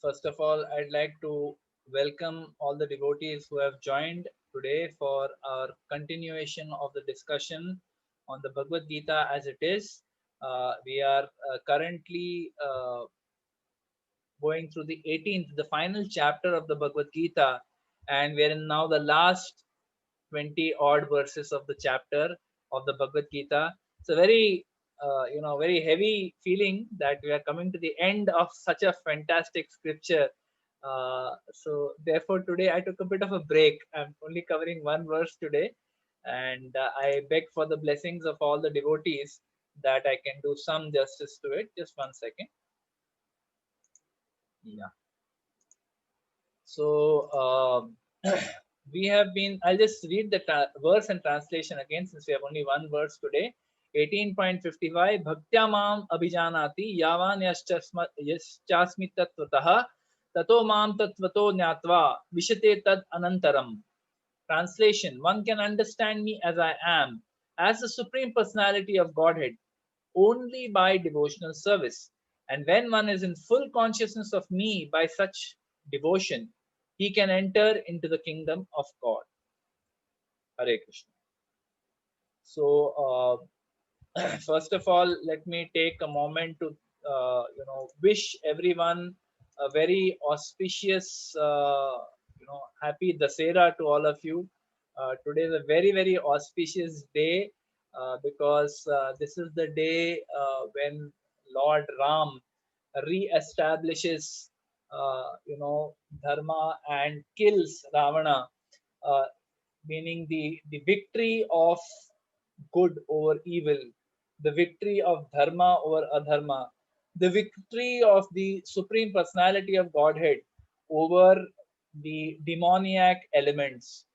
First of all, I'd like to welcome all the devotees who have joined today for our continuation of the discussion on the Bhagavad Gita as it is. We are currently going through the 18th, the final chapter of the Bhagavad Gita, and we're in now the last 20 odd verses of the chapter of the Bhagavad Gita. It's a very, very heavy feeling that we are coming to the end of such a fantastic scripture. So therefore, today I took a bit of a break. I'm only covering one verse today, and I beg for the blessings of all the devotees that I can do some justice to it. Just one second. Yeah. So we have been, I'll just read the verse and translation again since we have only one verse today. 18.55 Bhaktya mam abhijanati yavan yaschasmi tattvataha tato mam tattvato jnatva vishate tad anantaram. Translation: one can understand me as I am, as the Supreme Personality of Godhead, only by devotional service. And when one is in full consciousness of me by such devotion, he can enter into the kingdom of God. Hare Krishna. So, first of all, let me take a moment to, wish everyone a very auspicious, happy Dasera to all of you. Today is a very, very auspicious day because this is the day when Lord Ram re-establishes, Dharma and kills Ravana, uh, meaning the victory of good over evil, the victory of dharma over adharma, the victory of the Supreme Personality of Godhead over the demoniac elements.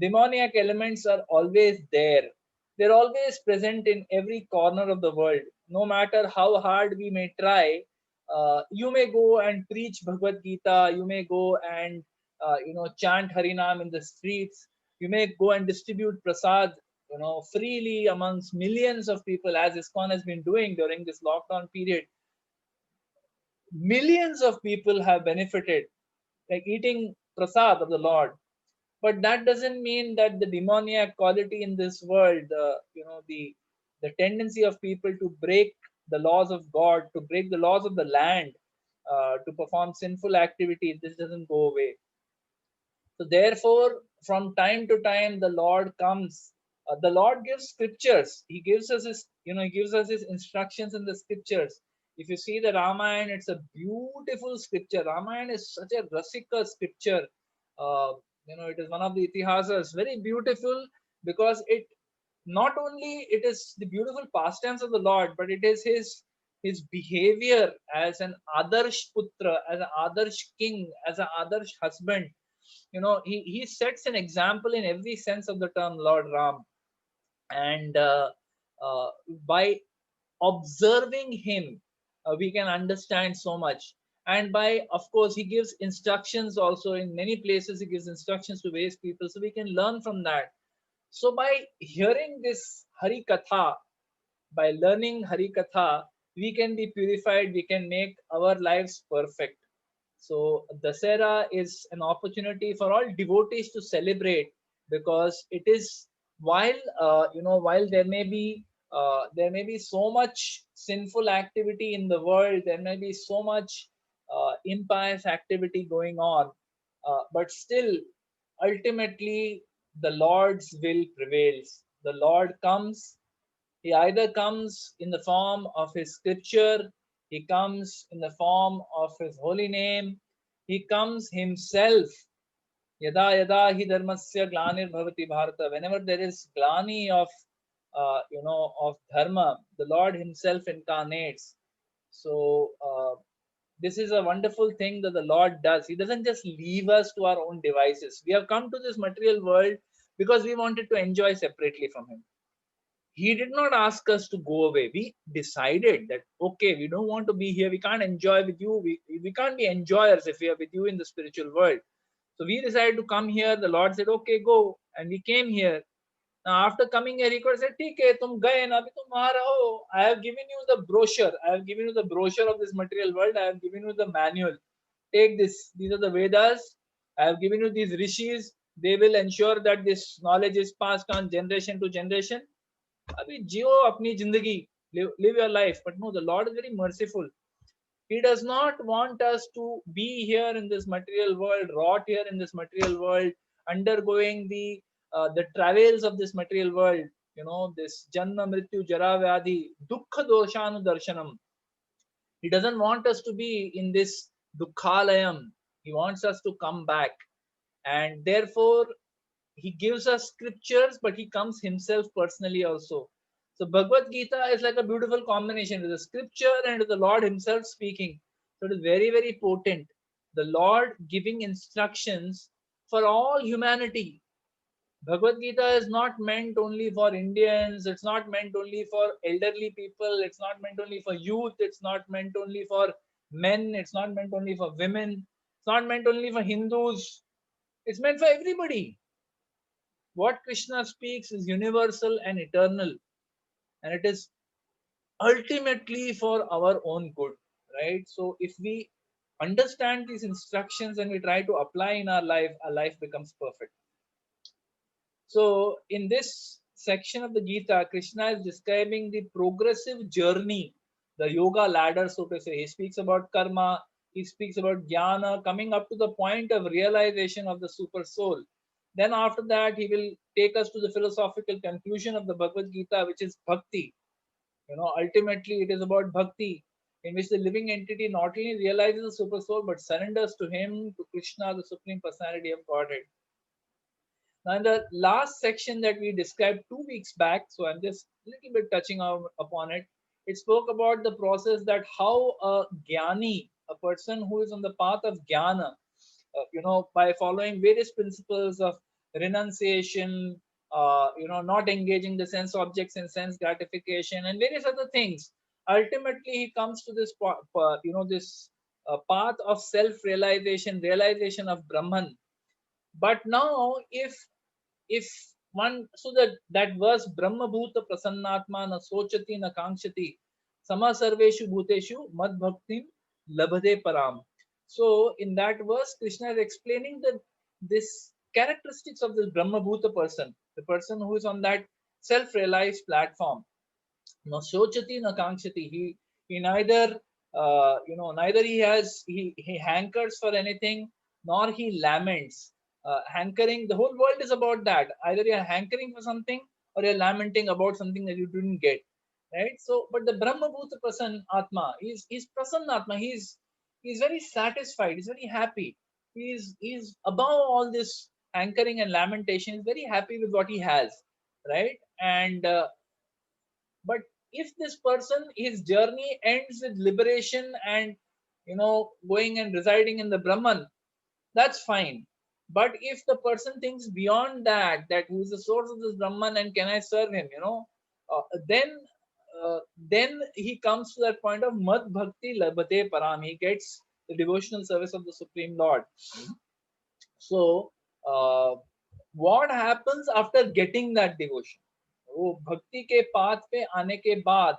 Demoniac elements are always there. They're always present in every corner of the world. No matter how hard we may try, you may go and preach Bhagavad Gita, you may go and chant Harinam in the streets, you may go and distribute prasad freely amongst millions of people, as ISKCON has been doing during this lockdown period. Millions of people have benefited, like eating prasad of the Lord. But that doesn't mean that the demoniac quality in this world, the tendency of people to break the laws of God, to break the laws of the land, to perform sinful activities, this doesn't go away. So therefore, from time to time, the Lord comes. The Lord gives scriptures. He gives us his, he gives us his instructions in the scriptures. If you see the Ramayana, it's a beautiful scripture. Ramayana is such a rasika scripture. It is one of the itihasas, very beautiful because it not only it is the beautiful pastimes of the Lord, but it is his behavior as an adarsh putra, as an adarsh king, as an adarsh husband. He sets an example in every sense of the term, Lord Ram. And uh, by observing him, we can understand so much. And by, of course, he gives instructions also. In many places he gives instructions to various people, so we can learn from that. So by hearing this Hari Katha, by learning Hari Katha, we can be purified, we can make our lives perfect. So Dasera is an opportunity for all devotees to celebrate, because it is, while there may be so much sinful activity in the world, there may be so much impious activity going on, but still ultimately the Lord's will prevails. The Lord comes. He either comes in the form of his scripture, he comes in the form of his holy name, he comes himself. Yada yada hi dharmasya glanir bhavati bharata. Whenever there is glani of dharma, the Lord himself incarnates. So this is a wonderful thing that the Lord does. He doesn't just leave us to our own devices. We have come to this material world because we wanted to enjoy separately from him. He did not ask us to go away. We decided that, okay, we don't want to be here. We can't enjoy with you. We can't be enjoyers if we are with you in the spiritual world. So we decided to come here. The Lord said, okay, go. And we came here. Now, after coming here, he could have said, "Okay, tum gaye na, abhi tum वहाँ रहो. I have given you the brochure. I have given you the brochure of this material world. I have given you the manual. take this. These are the Vedas. I have given you these rishis. They will ensure that this knowledge is passed on generation to generation. Abhi jiyo apni zindagi, live your life. But no, the Lord is very merciful. He does not want us to be here in this material world, rot here in this material world, undergoing the travails of this material world. You know, this janma mrityu jara vyadhi dukkha doshanu darshanam. He doesn't want us to be in this dukkhalayam. He wants us to come back. And therefore, he gives us scriptures, but he comes himself personally also. So Bhagavad Gita is like a beautiful combination with the scripture and with the Lord himself speaking. So it is very, very potent. The Lord giving instructions for all humanity. Bhagavad Gita is not meant only for Indians, it's not meant only for elderly people, it's not meant only for youth, it's not meant only for men, it's not meant only for women, it's not meant only for Hindus, it's meant for everybody. What Krishna speaks is universal and eternal, and it is ultimately for our own good, right? So if we understand these instructions and we try to apply in our life becomes perfect. So in this section of the Gita, Krishna is describing the progressive journey, the yoga ladder, so to say. He speaks about karma, he speaks about jnana, coming up to the point of realization of the super soul. Then after that, he will take us to the philosophical conclusion of the Bhagavad Gita, which is bhakti. You know, ultimately it is about bhakti, in which the living entity not only realizes the super soul but surrenders to him, to Krishna, the supreme personality of Godhead. Now, in the last section that we described 2 weeks back, so I'm just a little bit touching upon it. It spoke about the process that how a jnani, a person who is on the path of jnana, by following various principles of renunciation, not engaging the sense objects in sense gratification, and various other things. Ultimately, he comes to this, this path of self-realization, realization of Brahman. But now, if one, so that verse Brahma Bhuta Prasannatma na sochati na kankshati sama sarveshu bhuteshu mad bhaktim labhade param. So in that verse, Krishna is explaining that this characteristics of this Brahma Bhuta person, the person who is on that self-realized platform. No sochati na kankshati. He neither neither he hankers for anything, nor he laments. Hankering, the whole world is about that. Either you're hankering for something or you're lamenting about something that you didn't get. Right? So, but the Brahma Bhuta person Atma, he's Prasanna Atma, he's very satisfied, he's very happy. He's above all this hankering and lamentation, he's very happy with what he has, right? And but if this person, his journey ends with liberation and going and residing in the Brahman, that's fine. But if the person thinks beyond that, that who is the source of this Brahman and can I serve him, uh, then then he comes to that point of mad bhakti labhate param. He gets the devotional service of the Supreme Lord. So uh, what happens after getting that devotion? वो भक्ति के path पे आने के बाद,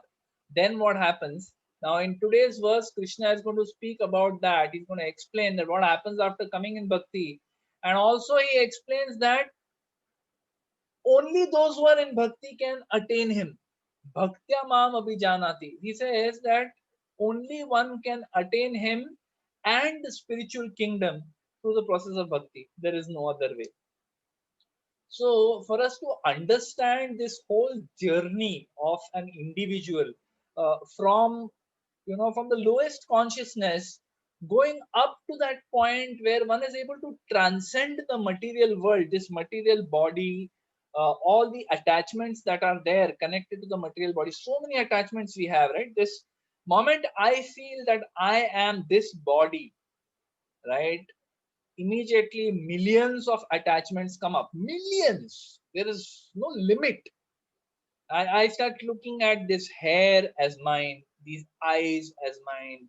then what happens? Now in today's verse, Krishna is going to speak about that. He's going to explain that what happens after coming in bhakti, and also he explains that only those who are in bhakti can attain him. Bhaktya mam abhijanati. He says that only one can attain him and the spiritual kingdom through the process of bhakti. There is no other way. So, for us to understand this whole journey of an individual from the lowest consciousness going up to that point where one is able to transcend the material world, this material body, all the attachments that are there connected to the material body. So many attachments we have, right? This moment I feel that I am this body, right? Immediately millions of attachments come up, millions, there is no limit. I start looking at this hair as mine, these eyes as mine,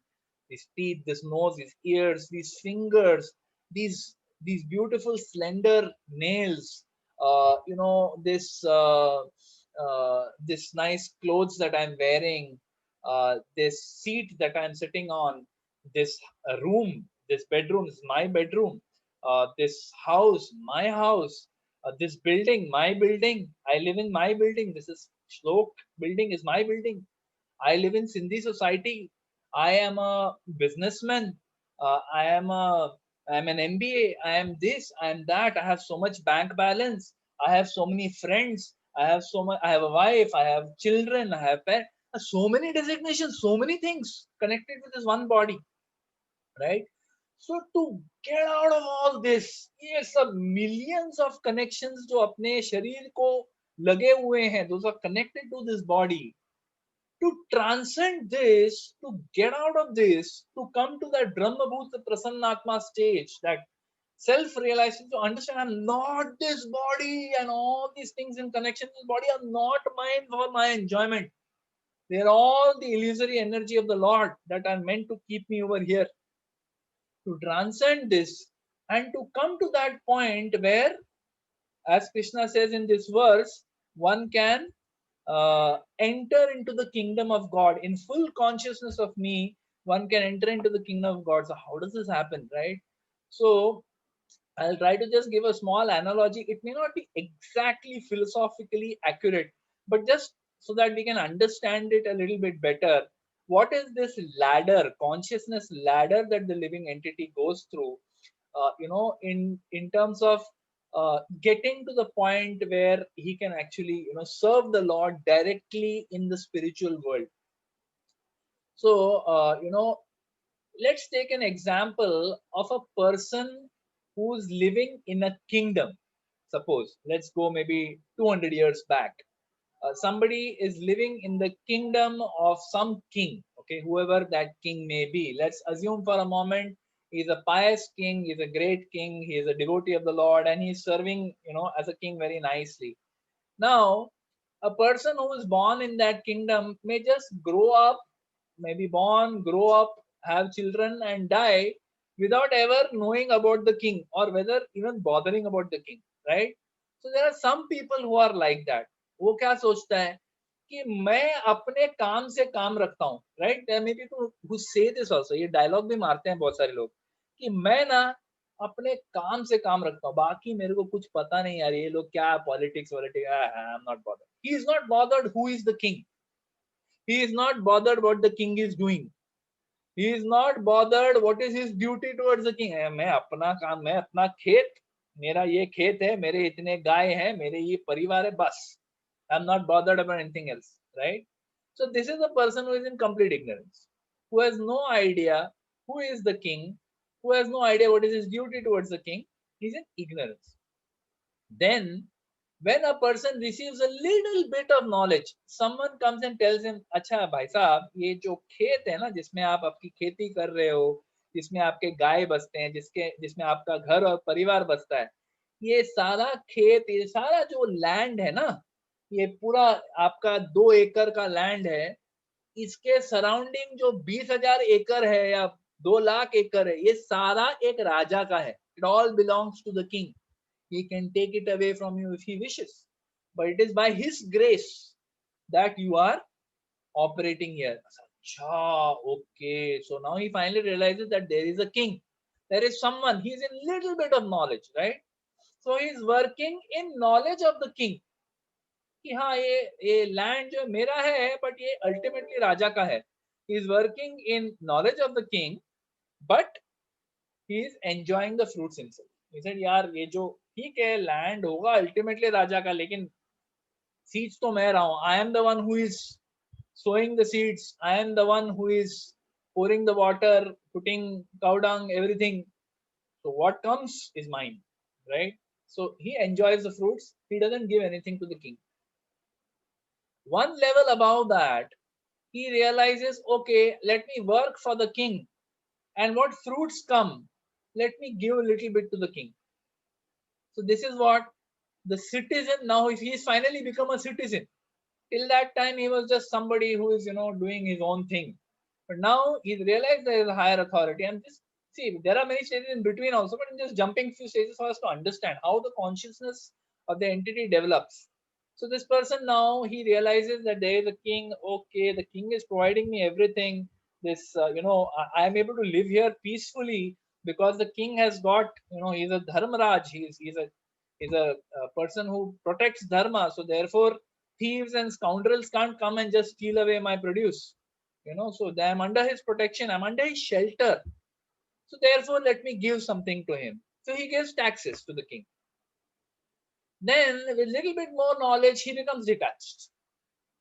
these teeth, this nose, these ears, these fingers, these beautiful slender nails, this nice clothes that I'm wearing, this seat that I'm sitting on, this room This bedroom is my bedroom. This house, my house. This building, my building. I live in my building. This is Shlok building is my building. I live in Sindhi society. I am a businessman. I am an MBA. I am this. I am that. I have so much bank balance. I have so many friends. I have so much. I have a wife. I have children. I have pet. So many designations. So many things connected with this one body, right? So to get out of all this, ये सब millions of connections जो अपने शरीर को लगे हुए हैं, those are connected to this body. To transcend this, to get out of this, to come to that Brahmabhuta Prasannatma stage, that self-realization, to understand I'm not this body and all these things in connection to this body are not mine for my enjoyment. They're all the illusory energy of the Lord that are meant to keep me over here. To transcend this and to come to that point where, as Krishna says in this verse, one can enter into the kingdom of God in full consciousness of me. One can enter into the kingdom of God. So, how does this happen, right? So, I'll try to just give a small analogy. It may not be exactly philosophically accurate, but just so that we can understand it a little bit better. What is this ladder, consciousness ladder that the living entity goes through? In terms of getting to the point where he can actually, serve the Lord directly in the spiritual world. So, let's take an example of a person who's living in a kingdom. Suppose, let's go maybe 200 years back. Somebody is living in the kingdom of some king, okay, whoever that king may be. Let's assume for a moment he's a pious king, he's a great king, he is a devotee of the Lord, and he's serving, as a king very nicely. Now, a person who is born in that kingdom may just grow up, maybe born, grow up, have children, and die without ever knowing about the king or whether even bothering about the king, right? So there are some people who are like that. वो क्या सोचता है कि मैं अपने काम से काम रखता हूँ, right? There may people who say this also, ये डायलॉग भी मारते हैं बहुत सारे लोग कि मैं ना अपने काम से काम रखता हूँ, बाकी मेरे को कुछ पता नहीं यार, ये लोग क्या पॉलिटिक्स वॉलिटिक्स, I am not bothered. He is not bothered who is the king. He is not bothered what the king is doing. He is not bothered what is his duty towards the king. मैं अपना काम, मैं अपना खेत, मेरा ये खेत है, मेरे इतने गाय हैं, मेरे ये परिवार है, बस. I'm not bothered about anything else, right? So this is a person who is in complete ignorance, who has no idea who is the king, who has no idea what is his duty towards the king. He's in ignorance. Then when a person receives a little bit of knowledge, someone comes and tells him, अच्छा भाई साहब, ये जो खेत है ना जिसमें आप आपकी खेती कर रहे हो, जिसमें आपके गाय बसते हैं, जिसमें आपका घर और परिवार बसता है, ये सारा खेत, ये सारा जो लैंड है ना, ये पूरा आपका 2 एकड़ का लैंड है, इसके सराउंडिंग जो 20,000 एकड़ है या 2 लाख एकड़ है, ये सारा एक राजा का है. It all belongs to the king. He can take it away from you if he wishes, but it is by his grace that you are operating here. Acha, okay, so now he finally realizes that there is a king, there is someone, he is in little bit of knowledge, right? So he is working in knowledge of the king कि हाँ ये land जो मेरा है but ये ultimately राजा का है. He is working in knowledge of the king, but he is enjoying the fruits himself. He said यार ये जो ठीक है लैंड होगा अल्टीमेटली राजा का, लेकिन सीड्स तो मैं रहा हूँ. I am the one who is sowing the seeds. I am the one who is pouring the water, putting cow dung, everything. So what comes is mine, right? So he enjoys the fruits. He doesn't give anything to the king. One level above that, he realizes, okay, let me work for the king, and what fruits come, let me give a little bit to the king. So this is what the citizen, now he's finally become a citizen. Till that time he was just somebody who is doing his own thing, but now he's realized there is a higher authority. And this, see, there are many stages in between also, but I'm just jumping few stages for us to understand how the consciousness of the entity develops. So this person, now he realizes that there is a king. Okay, the king is providing me everything. This I am able to live here peacefully. because the king has got, he's a dharmaraj, he's a person who protects dharma. So therefore, thieves and scoundrels can't come and just steal away my produce. So I'm under his protection, I'm under his shelter. So therefore, let me give something to him. So he gives taxes to the king. Then, with little bit more knowledge, he becomes detached.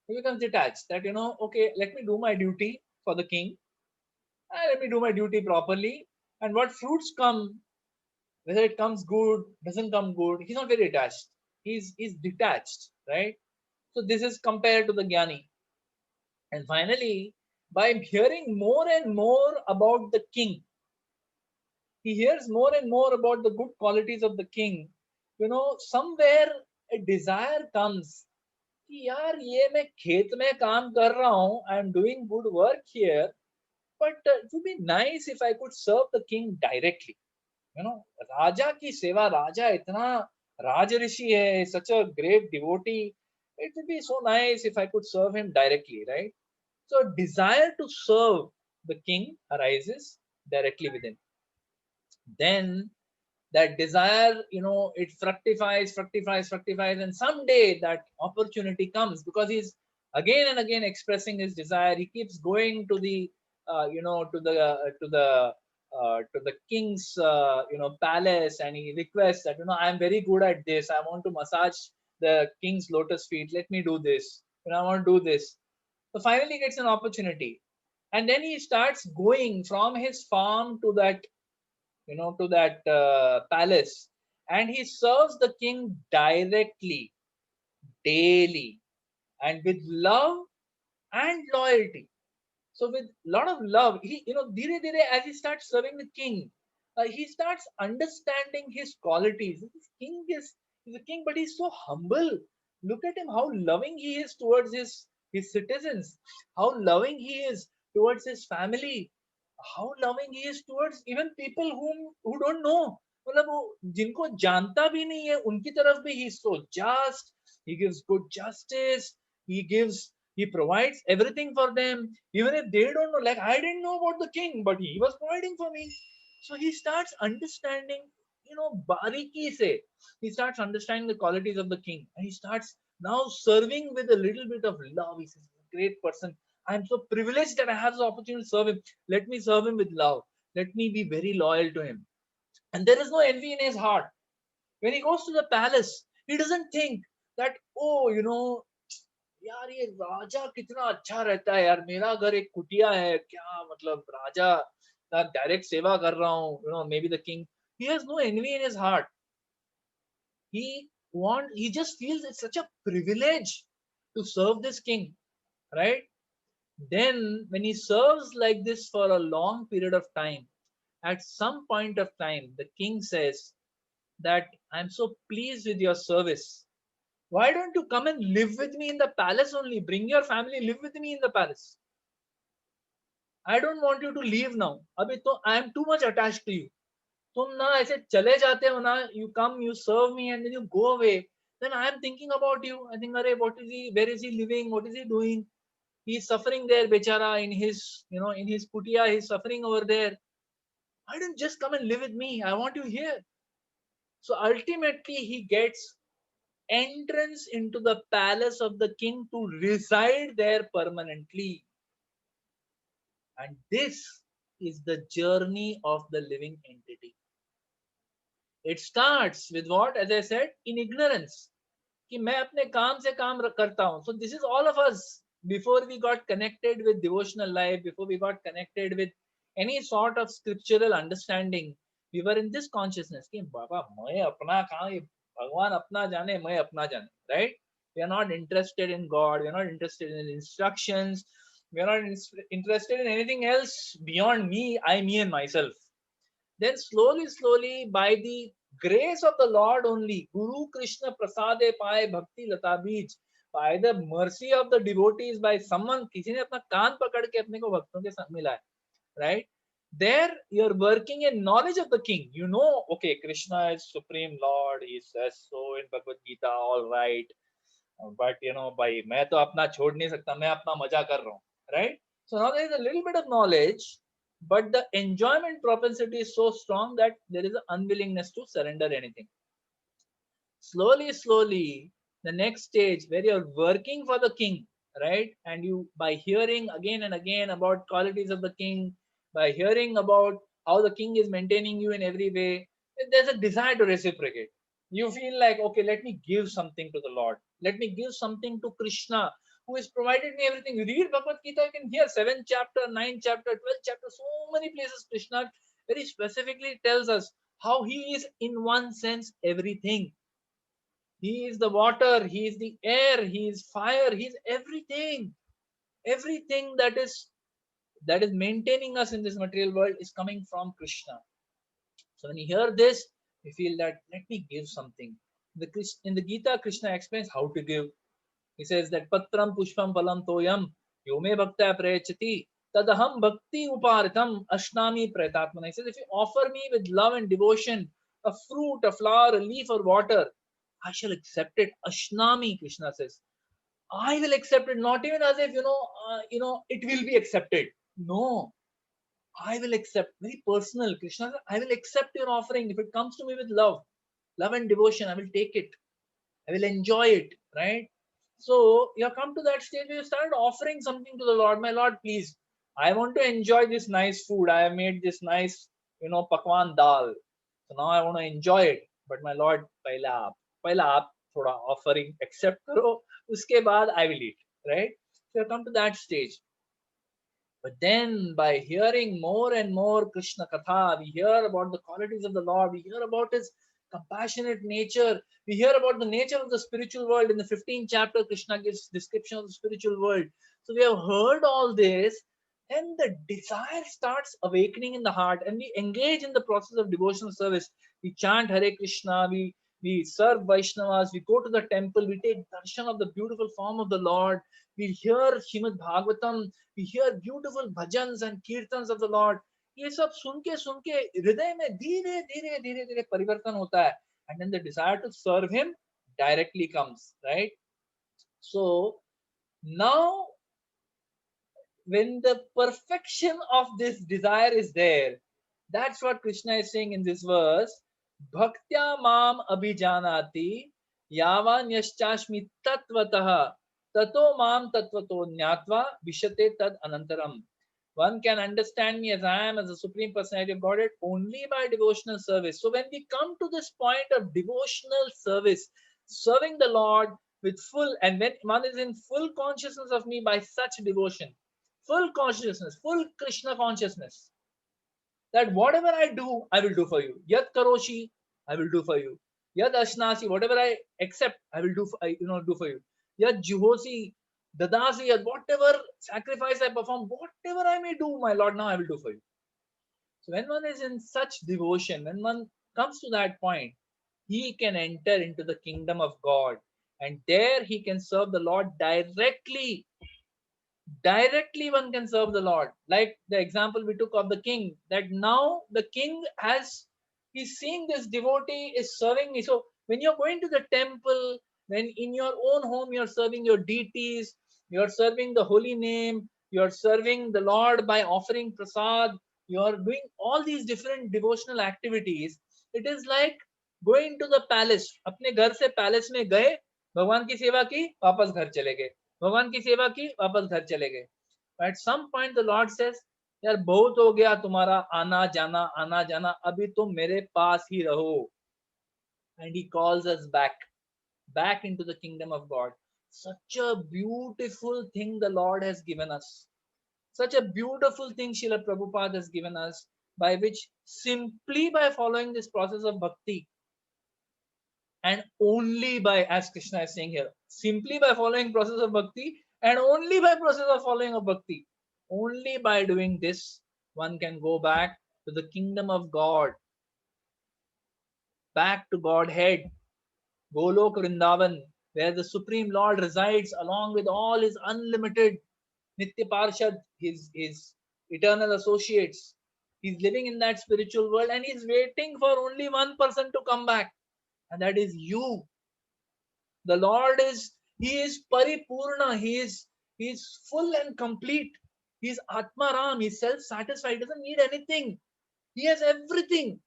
He becomes detached that, okay, let me do my duty for the king. Let me do my duty properly. And what fruits come, whether it comes good, doesn't come good, he's not very attached. He's detached, right? So this is compared to the Jnani. And finally, by hearing more and more about the king, he hears more and more about the good qualities of the king. Somewhere a desire comes कि यार ये मैं खेत में काम कर रहा हूँ, I am doing good work here, but it would be nice if I could serve the king directly. राजा की सेवा, राजा इतना राज ऋषि है, such a great devotee, it would be so nice if I could serve him directly, right? So desire to serve the king arises directly within. Then that desire, it fructifies, and someday that opportunity comes, because he's again and again expressing his desire. He keeps going to the to the king's palace, and he requests that, I'm very good at this, I want to massage the king's lotus feet, let me do this, I want to do this. So finally he gets an opportunity, and then he starts going from his farm to that, palace, and he serves the king directly, daily, and with love and loyalty. So with lot of love, he, dire dire, as he starts serving the king, he starts understanding his qualities. This king is a king, but he's so humble. Look at him, how loving he is towards his citizens, how loving he is towards his family, how loving he is towards even people who don't know. मतलब वो जिनको जानता भी नहीं है उनकी तरफ भी he is so just. He gives good justice. He provides everything for them, even if they don't know. Like, I didn't know about the king, but he was providing for me. So he starts understanding, bariki se. He starts understanding the qualities of the king, and he starts now serving with a little bit of love. He says, great person, I'm so privileged that I have the opportunity to serve him. Let me serve him with love. Let me be very loyal to him. And there is no envy in his heart. When he goes to the palace, he doesn't think that, oh, यार ये राजा कितना अच्छा रहता है यार, मेरा घर एक कुटिया है क्या, मतलब राजा का डायरेक्ट सेवा कर रहा हूँ, may be the king. He has no envy in his heart. He just feels it's such a privilege to serve this king, right? Then when he serves like this for a long period of time, at some point of time the king says that, I'm so pleased with your service, why don't you come and live with me in the palace only, bring your family, live with me in the palace. I don't want you to leave now. अभी तो I am too much attached to you. तुम ना ऐसे चले जाते हो ना, you come, you serve me, and then you go away. Then I am thinking about you. I think, अरे, what is he? Where is he living? What is he doing? He's suffering there, bechara, in his, in his kutia. He's suffering over there. Why don't you just come and live with me? I want you here. So ultimately, he gets entrance into the palace of the king to reside there permanently. And this is the journey of the living entity. It starts with what? As I said, in ignorance. कि मैं अपने काम से काम करता हूं. So this is all of us. Before we got connected with devotional life, before we got connected with any sort of scriptural understanding, we were in this consciousness कि बाबा मैं अपना काम, ये भगवान अपना जाने, मैं अपना जाने, right? We are not interested in God. We are not interested in instructions. We are not interested in anything else beyond me, I, me, and myself. Then slowly, by the grace of the Lord only, Guru Krishna Prasade Paye Bhakti Lata Beej, by the mercy of the devotees, by someone, किसी ने अपना कान पकड़ के अपने को भक्तों के साथ मिला है, right? There you're working in knowledge of the king. You know, okay, Krishna is Supreme Lord. He says so in Bhagavad Gita, all right. But भाई मैं तो अपना छोड़ नहीं सकता, मैं अपना मजा कर रहा हूँ, right? So now there is a little bit of knowledge. but the enjoyment propensity is so strong that there is an unwillingness to surrender anything. Slowly, the next stage where you're working for the king, right? And you, by hearing again and again about qualities of the king, by hearing about how the king is maintaining you in every way, there's a desire to reciprocate. You feel like, okay, let me give something to the Lord. Let me give something to Krishna, who has provided me everything. You read Bhagavad Gita, you can hear 7th chapter, 9th chapter, 12th chapter, so many places Krishna very specifically tells us how he is, in one sense, everything. He is the water, he is the air, he is fire, he is everything. Everything that is maintaining us in this material world is coming from Krishna. So when you hear this, you feel that let me give something. In the Gita, Krishna explains how to give. He says that Patram Pushpam Palam Toyam Yome Bhakta Prayachati Tadaham Bhakti Uparitam Ashnami Pratatmana. He says, if you offer me with love and devotion a fruit, a flower, a leaf, or water, I shall accept it. Ashnami, Krishna says. I will accept it, not even as if it will be accepted. No, I will accept. Very personal. Krishna says, I will accept your offering if it comes to me with love and devotion. I will take it. I will enjoy it, right? So you have come to that stage where you start offering something to the Lord. My Lord, please, I want to enjoy this nice food. I have made this nice, pakwan dal. So now I want to enjoy it. But my Lord, पहला आप थोड़ा offering accept करो. उसके बाद I will eat, right? So you come to that stage. But then by hearing more and more Krishna Katha, we hear about the qualities of the Lord, we hear about his compassionate nature, we hear about the nature of the spiritual world. In the 15th chapter, Krishna gives description of the spiritual world. So we have heard all this, and the desire starts awakening in the heart, and we engage in the process of devotional service. We chant Hare Krishna, we serve Vaishnavas, we go to the temple, we take darshan of the beautiful form of the Lord, we hear Shrimad Bhagavatam, we hear beautiful bhajans and kirtans of the Lord. ये सब सुन के हृदय में धीरे धीरे धीरे धीरे परिवर्तन होता है, and then the desire to serve him directly comes, right? So now when the perfection of this desire is there, that's what Krishna is saying in this verse. Bhaktya mam abhijanati yavan yaschashmi tatvatah tato mam tatvato nyatva vishate tad anantaram. One can understand me as I am, as a Supreme Personality of Godhead, only by devotional service. So when we come to this point of devotional service, serving the Lord with full, and when one is in full consciousness of me by such devotion, full consciousness, full Krishna consciousness, that whatever I do, I will do for you. Yat karoshi, I will do for you. Yat ashnasi, whatever I accept, I will do for you. Yat juhosi, dadasi, yat whatever sacrifice I perform, whatever I may do, my Lord, now I will do for you. So when one is in such devotion, when one comes to that point, he can enter into the kingdom of God, and there he can serve the Lord directly. Directly one can serve the Lord, like the example we took of the king, that now the king has, he's seeing this devotee is serving me. So when you're going to the temple, when in your own home you're serving your deities, you're serving the holy name, you're serving the Lord by offering prasad, you're doing all these different devotional activities. It is like going to the palace. अपने घर से palace में गए, भगवान की सेवा की, वापस घर चले गए, भगवान की सेवा की, वापस घर चले गए. At some point the Lord says, यार बहुत हो गया तुम्हारा आना जाना, अभी तुम मेरे पास ही रहो. And he calls us back into the kingdom of God. Such a beautiful thing the Lord has given us. Such a beautiful thing Srila Prabhupada has given us, by which simply by following this process of bhakti, and only by, as Krishna is saying here, simply by following process of bhakti, and only by process of following of bhakti, only by doing this, one can go back to the kingdom of God, back to Godhead, Golok Vrindavan, where the Supreme Lord resides along with all his unlimited Nitya Parshad, his eternal associates. He's living in that spiritual world, and he's waiting for only one person to come back, and that is you. The Lord is, he is paripurna, he is full and complete. He's Atmaram. He's self-satisfied. He doesn't need anything. He has everything.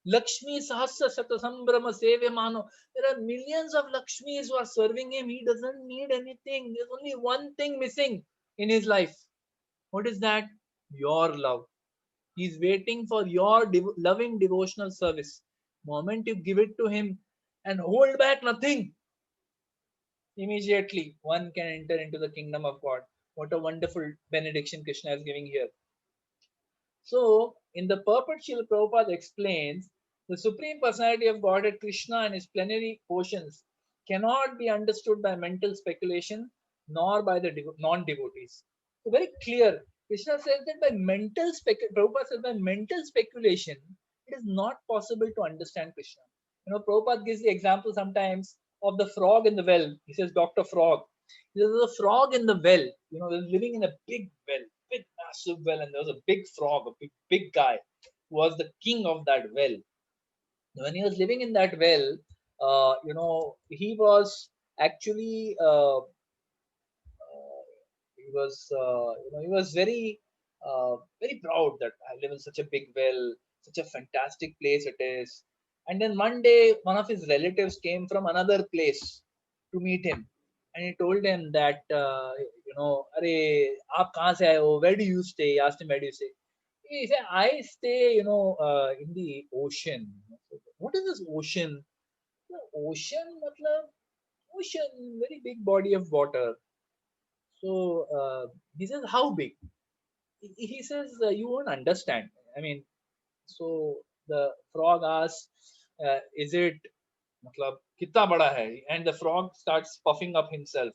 Lakshmi Sahasra Satasambrama Sevyamano. There are millions of Lakshmis who are serving him. He doesn't need anything. There's only one thing missing in his life. What is that? Your love. He's waiting for your loving devotional service. Moment you give it to him and hold back nothing, immediately one can enter into the kingdom of God. What a wonderful benediction Krishna is giving here. So, in the purport, Srila Prabhupada explains the Supreme Personality of Godhead, Krishna, and his plenary portions cannot be understood by mental speculation nor by the non devotees. So, very clear. Krishna says that by Prabhupada says by mental speculation, it is not possible to understand Krishna. You know, Prabhupada gives the example sometimes of the frog in the well. He says, Dr. Frog. There's a frog in the well, you know, living in a big well, big massive well, and there was a big frog, a big guy who was the king of that well. When he was living in that well, you know, he was actually he was you know, he was very proud that I live in such a big well, such a fantastic place it is. And then one day, one of his relatives came from another place to meet him, and he told him that you know, "Arey, aap kahan se aaye ho? Where do you stay?" He asked him, "Where do you stay?" He said, "I stay, you know, in the ocean." What is this ocean? The ocean, matlab, ocean, very big body of water. So he says, "How big?" He says, "You won't understand." I mean, so the frog asks, "Is it, matlab, kitna bada hai?" And the frog starts puffing up himself.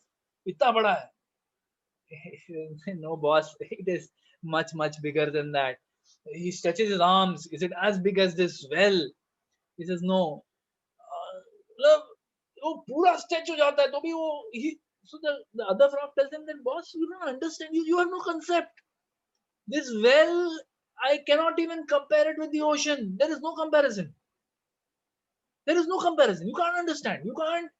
"Kitna bada hai?" No, boss, it is much, much bigger than that. He stretches his arms. "Is it as big as this well?" He says, "No." मतलब वो पूरा stretch हो जाता है तो भी वो so the other frog tells him that, "Boss, you don't understand, you have no concept. This well, I cannot even compare it with the ocean. There is no comparison. There is no comparison. You can't understand. You can't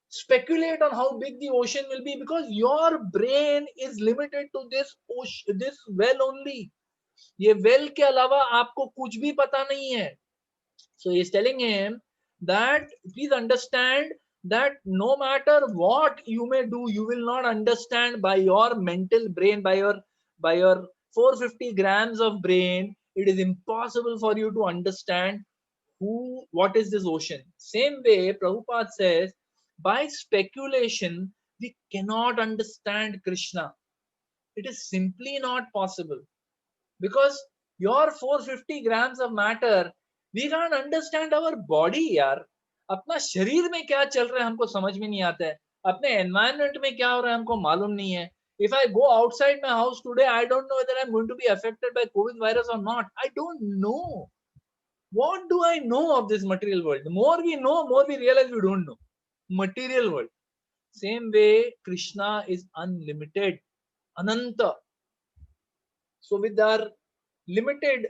speculate on how big the ocean will be because your brain is limited to this ocean, this well only. ये well के अलावा आपको कुछ भी पता नहीं है." So he's telling him that please understand that no matter what you may do, you will not understand by your mental brain, by your 450 grams of brain. It is impossible for you to understand what is this ocean. Same way, Prabhupada says, by speculation, we cannot understand Krishna. It is simply not possible because your 450 grams of matter, we can't understand our body यार. अपना शरीर में क्या चल रहा है हमको समझ में नहीं आता है. अपने एनवायरनमेंट में क्या हो रहा है हमको मालूम नहीं है. If I go outside my house today, I don't know whether I'm going to be affected by COVID virus or not. I don't know. What do I know of this material world? The more we know, more we realize we don't know. Material world. Same way, Krishna is unlimited, Ananta. So with our limited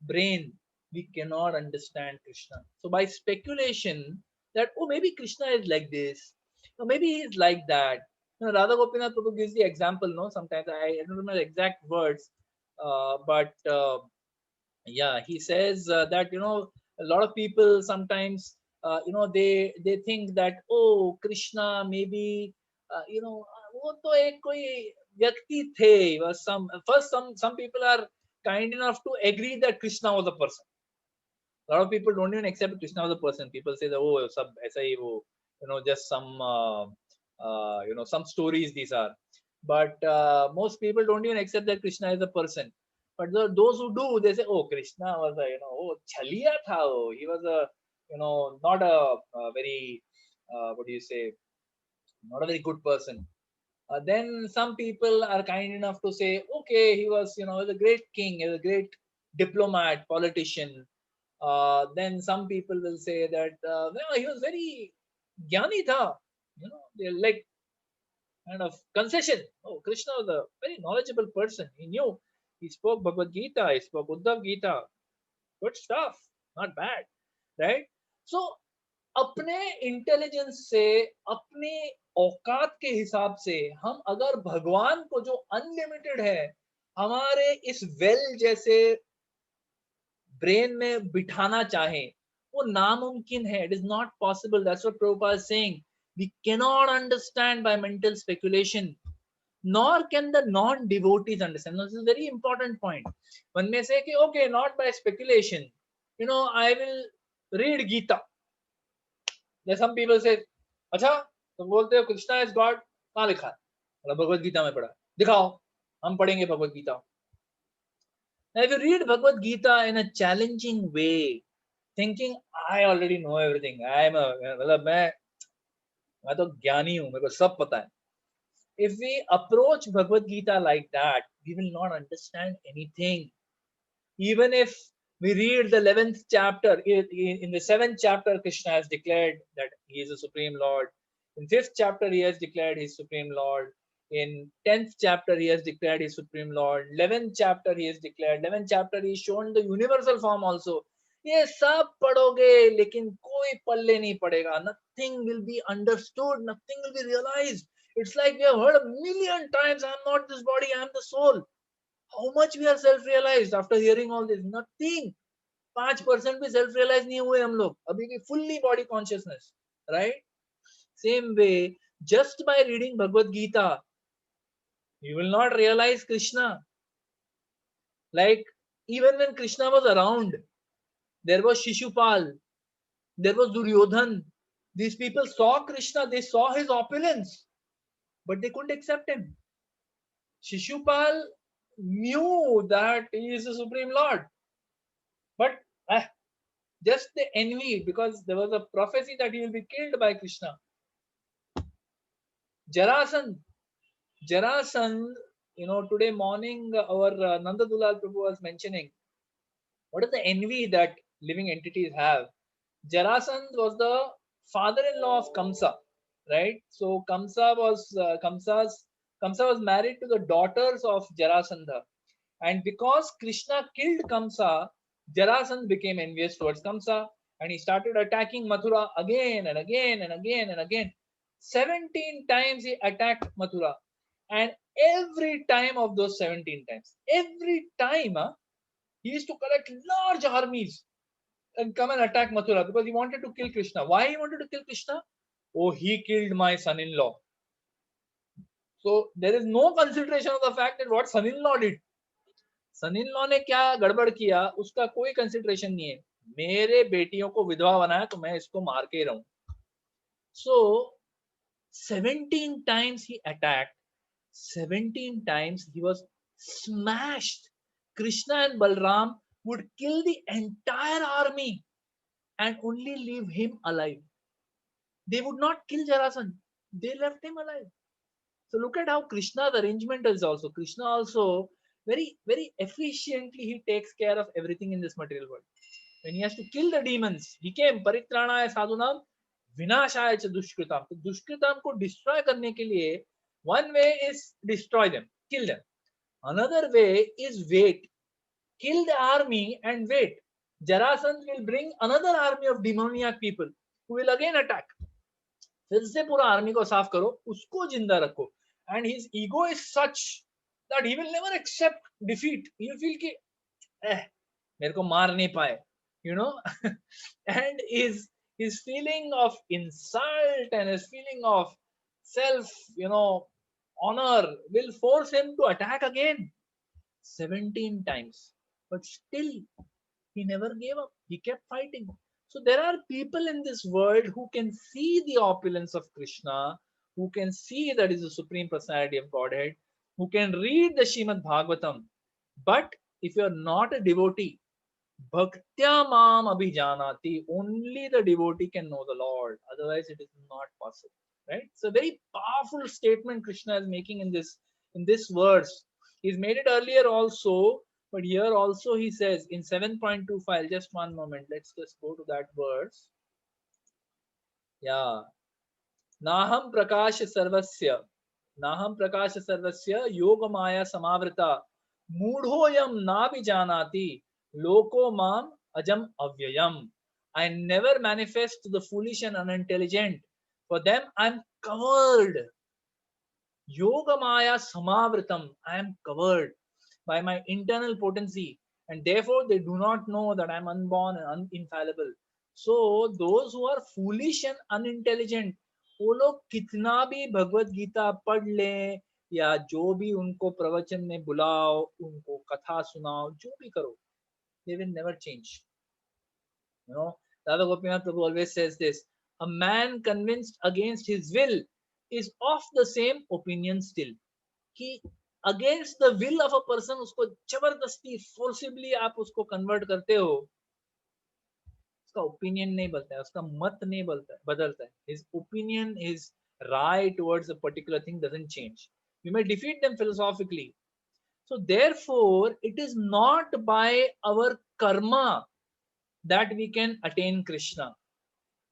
brain, we cannot understand Krishna. So by speculation that, oh, maybe Krishna is like this, or maybe he is like that. You know, Radha Gopinath Prabhu gives the example, no, sometimes I don't remember the exact words, but yeah, he says that, you know, a lot of people sometimes, you know, they think that, oh, Krishna maybe, you know, वो तो एक कोई व्यक्ति थे. Was some people are kind enough to agree that Krishna was a person. A lot of people don't even accept Krishna was a person. People say that, oh, sab aisa hi wo, you know, just some you know, some stories these are. But most people don't even accept that Krishna is a person. But those who do, they say, oh, Krishna was a, you know, oh, chaliya tha wo. He was a, you know, not a very what do you say, not a very good person. Then some people are kind enough to say, okay, he was, you know, a great king, he was a great diplomat, politician. Then some people will say that, well, he was very jnani tha, you know, they're like kind of concession. Oh, Krishna was a very knowledgeable person. He knew. He spoke Bhagavad Gita, he spoke Uddhav Gita. Good stuff, not bad, right? So अपने intelligence से, अपने औकात के हिसाब से हम अगर भगवान को जो अनलिमिटेड है हमारे इस वेल जैसे ब्रेन में बिठाना चाहे, वो नामुमकिन है. It is not possible. That's what Prabhupada is saying. We can not understand by mental speculation, nor can the non-devotees understand. This is a very important point. One may say, okay, not by speculation. I will read Gita. There some people say, अच्छा तुम बोलते हो Krishna is God, कहाँ लिखा है? मतलब भगवत गीता में पढ़ा, दिखाओ, हम पढ़ेंगे Bhagavad Gita. Now, if you read Bhagavad Gita in a challenging way, thinking I already know everything, मतलब मैं तो ज्ञानी हूँ, मेरे को सब पता है. If we approach Bhagavad Gita like that, we will not understand anything. Even if we read the 11th chapter, in the 7th chapter, Krishna has declared that he is the Supreme Lord. In 5th chapter, he has declared he is Supreme Lord. In 10th chapter, he has declared he is Supreme Lord. 11th chapter, he has declared. 11th chapter, he is shown the universal form also. ये सब पढ़ोगे लेकिन कोई पल्ले नहीं पड़ेगा. Nothing will be understood. Nothing will be realized. It's like we have heard a million times, I am not this body, I am the soul. How much we are self-realized after hearing all this? Nothing. 5% भी self-realize नहीं हुए हम लोग. अभी भी fully body consciousness, right? Same way, just by reading Bhagavad Gita, you will not realize Krishna. Like even when Krishna was around, there was Shishupal, there was Duryodhan. These people saw Krishna, they saw his opulence, but they couldn't accept him. Shishupal knew that he is the Supreme Lord, but just the envy, because there was a prophecy that he will be killed by Krishna. Jarasandh, today morning our Nanda Dulal Prabhu was mentioning what is the envy that living entities have. Jarasandh was the father-in-law of Kamsa, right? So Kamsa was married to the daughters of Jarasandha, and because Krishna killed Kamsa, Jarasandh became envious towards Kamsa, and he started attacking Mathura again and again and again and again. 17 times he attacked Mathura, and every time of those 17 times, every time he used to collect large armies and come and attack Mathura because he wanted to kill Krishna. Why he wanted to kill Krishna? Oh, he killed my son-in-law. So there is no consideration of the fact that what son-in-law did. son-in-law ने क्या गड़बड़ किया उसका कोई consideration नहीं है. मेरे बेटियों को विधवा बनाया तो मैं इसको मार के रहूं. So 17 times he attacked, 17 times he was smashed. Krishna and Balram would kill the entire army and only leave him alive. They would not kill Jarasandh. They left him alive. So look at how Krishna's arrangement is also. Krishna also very, very efficiently he takes care of everything in this material world. When he has to kill the demons, he came paritranaya sadhunam vinashaya cha dushkritam. तो दुष्कृताम को destroy करने के लिए one way is destroy them, kill them. Another way is wait, kill the army and wait. Jarasandh will bring another army of demoniac people who will again attack. फिर से पूरा army को साफ करो, उसको जिंदा रखो. And his ego is such that he will never accept defeat. He will feel कि मेरे को मार नहीं पाए, and his feeling of insult and his feeling of self, honor will force him to attack again 17 times. But still, he never gave up. He kept fighting. So there are people in this world who can see the opulence of Krishna, who can see that is the Supreme Personality of Godhead, who can read the Shrimad Bhagavatam. But if you are not a devotee, Bhaktya Mam Abhijanati, only the devotee can know the Lord. Otherwise, it is not possible. Right? It's a very powerful statement Krishna is making in this verse. He's made it earlier also, but here also he says in 7.25, just one moment, let's just go to that verse. Yeah. Naham Prakash Sarvasya Yogamaya Samavrita Mudhoyam Nabhijanati Loko Mam Ajam Avyayam. I never manifest to the foolish and unintelligent. For them, I'm covered. Yogamaya samavritam. I am covered by my internal potency, and therefore they do not know that I'm unborn and infallible. So those who are foolish and unintelligent, वो लोग कितना भी भगवत गीता पढ़ लें या जो भी उनको प्रवचन में बुलाओ, उनको कथा सुनाओ, जो भी करो, they will never change. You know, Radha Gopinath Prabhu always says this: a man convinced against his will is of the same opinion still. कि against the will of a person उसको जबरदस्ती फोर्सिबली आप उसको convert करते हो, उसका opinion नहीं बदलता है, उसका मत नहीं बदलता है. हिज ओपिनियन, हिज राय towards a particular thing doesn't change. You may defeat them philosophically. So therefore it is not by our karma that we can attain Krishna.